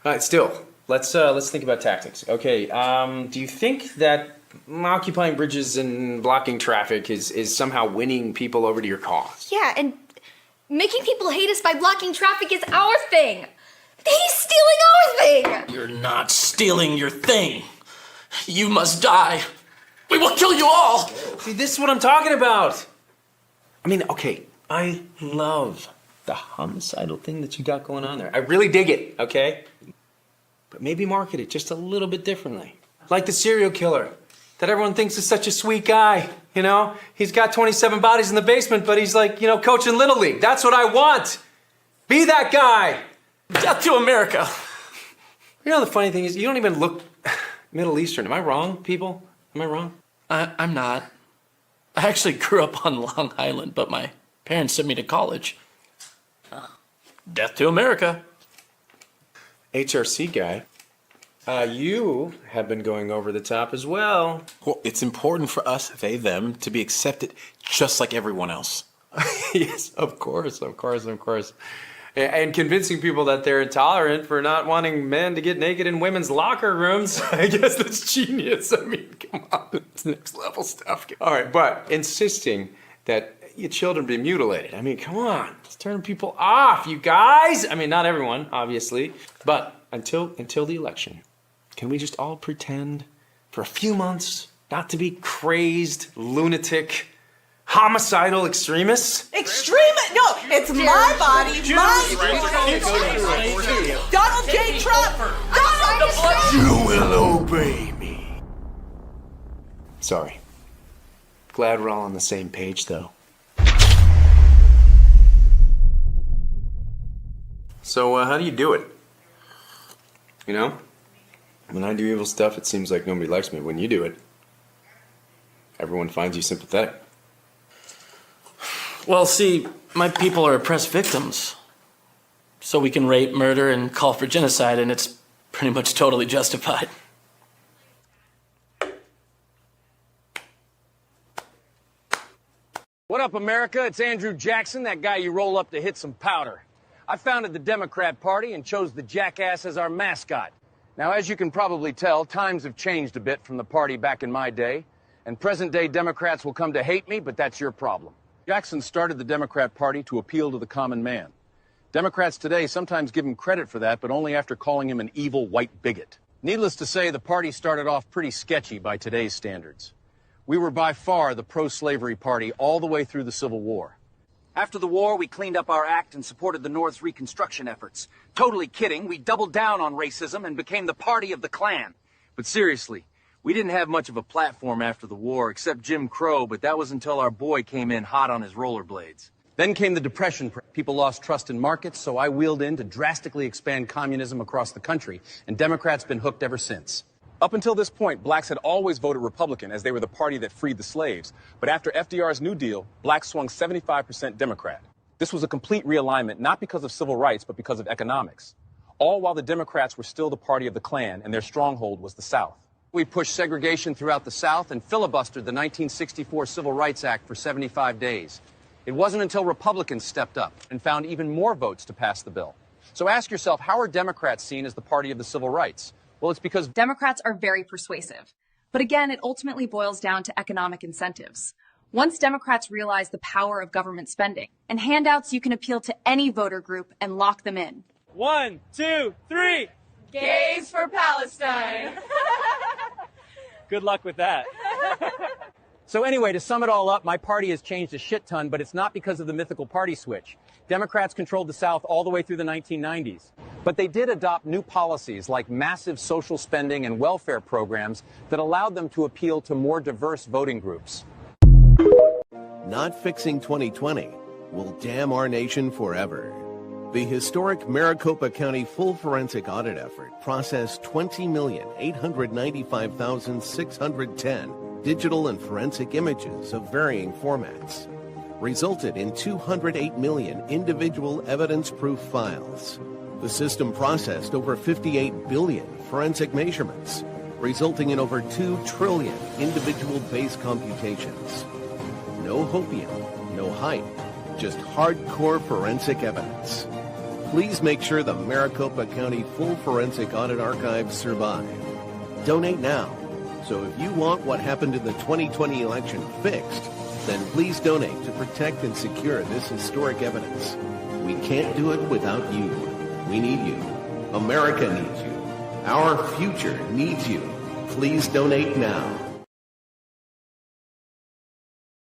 All right, still, let's think about tactics. Okay, do you think that occupying bridges and blocking traffic is somehow winning people over to your cause? Yeah, and making people hate us by blocking traffic is our thing. He's stealing our thing! You're not stealing your thing. You must die. We will kill you all! See, this is what I'm talking about. I mean, okay, I love the homicidal thing that you got going on there. I really dig it, okay? But maybe market it just a little bit differently. Like the serial killer that everyone thinks is such a sweet guy, He's got 27 bodies in the basement, but he's like, coaching Little League. That's what I want. Be that guy. Death to America. The funny thing is, you don't even look Middle Eastern. Am I wrong, people? Am I wrong? I'm not. I actually grew up on Long Island, but my parents sent me to college. Death to America. HRC guy, you have been going over the top as well. Well, it's important for us, they, them, to be accepted just like everyone else. Yes, of course. And convincing people that they're intolerant for not wanting men to get naked in women's locker rooms. I guess that's genius. I mean, come on, it's next level stuff. All right, but insisting that your children be mutilated. I mean, come on, it's turning people off, you guys. I mean, not everyone, obviously, but until the election, can we just all pretend for a few months not to be crazy, lunatic, homicidal extremists? Extremist? No, it's my body, my choice. Donald J. Trump. You will obey me. Sorry. Glad we're all on the same page, though. So, how do you do it? You know? When I do evil stuff, it seems like nobody likes me. When you do it, everyone finds you sympathetic. Well, see, my people are oppressed victims. So we can rape, murder, and call for genocide, and it's pretty much totally justified. What up, America? It's Andrew Jackson, that guy you roll up to hit some powder. I founded the Democrat Party and chose the jackass as our mascot. Now, as you can probably tell, times have changed a bit from the party back in my day, and present-day Democrats will come to hate me, but that's your problem. Jackson started the Democrat Party to appeal to the common man. Democrats today sometimes give him credit for that, but only after calling him an evil white bigot. Needless to say, the party started off pretty sketchy by today's standards. We were by far the pro-slavery party all the way through the Civil War. After the war, we cleaned up our act and supported the North's Reconstruction efforts. Totally kidding, we doubled down on racism and became the party of the Klan. But seriously, we didn't have much of a platform after the war, except Jim Crow, but that was until our boy came in hot on his rollerblades. Then came the Depression. People lost trust in markets, so I wheeled in to drastically expand communism across the country, and Democrats been hooked ever since. Up until this point, blacks had always voted Republican, as they were the party that freed the slaves. But after FDR's New Deal, blacks swung 75% Democrat. This was a complete realignment, not because of civil rights, but because of economics. All while the Democrats were still the party of the Klan, and their stronghold was the South. We pushed segregation throughout the South and filibustered the 1964 Civil Rights Act for 75 days. It wasn't until Republicans stepped up and found even more votes to pass the bill. So ask yourself, how are Democrats seen as the party of the civil rights? Well, it's because Democrats are very persuasive. But again, it ultimately boils down to economic incentives. Once Democrats realize the power of government spending and handouts, you can appeal to any voter group and lock them in. 1, 2, 3. Gays for Palestine. Good luck with that. So anyway, to sum it all up, my party has changed a shit ton, but it's not because of the mythical party switch. Democrats controlled the South all the way through the 1990s. But they did adopt new policies like massive social spending and welfare programs that allowed them to appeal to more diverse voting groups. Not fixing 2020 will damn our nation forever. The historic Maricopa County full forensic audit effort processed 20,895,610 digital and forensic images of varying formats, resulted in 208 million individual evidence-proof files. The system processed over 58 billion forensic measurements, resulting in over 2 trillion individual base computations. No hopium, no hype, just hardcore forensic evidence. Please make sure the Maricopa County Full Forensic Audit Archives survive. Donate now. So if you want what happened in the 2020 election fixed, then please donate to protect and secure this historic evidence. We can't do it without you. We need you. America needs you. Our future needs you. Please donate now.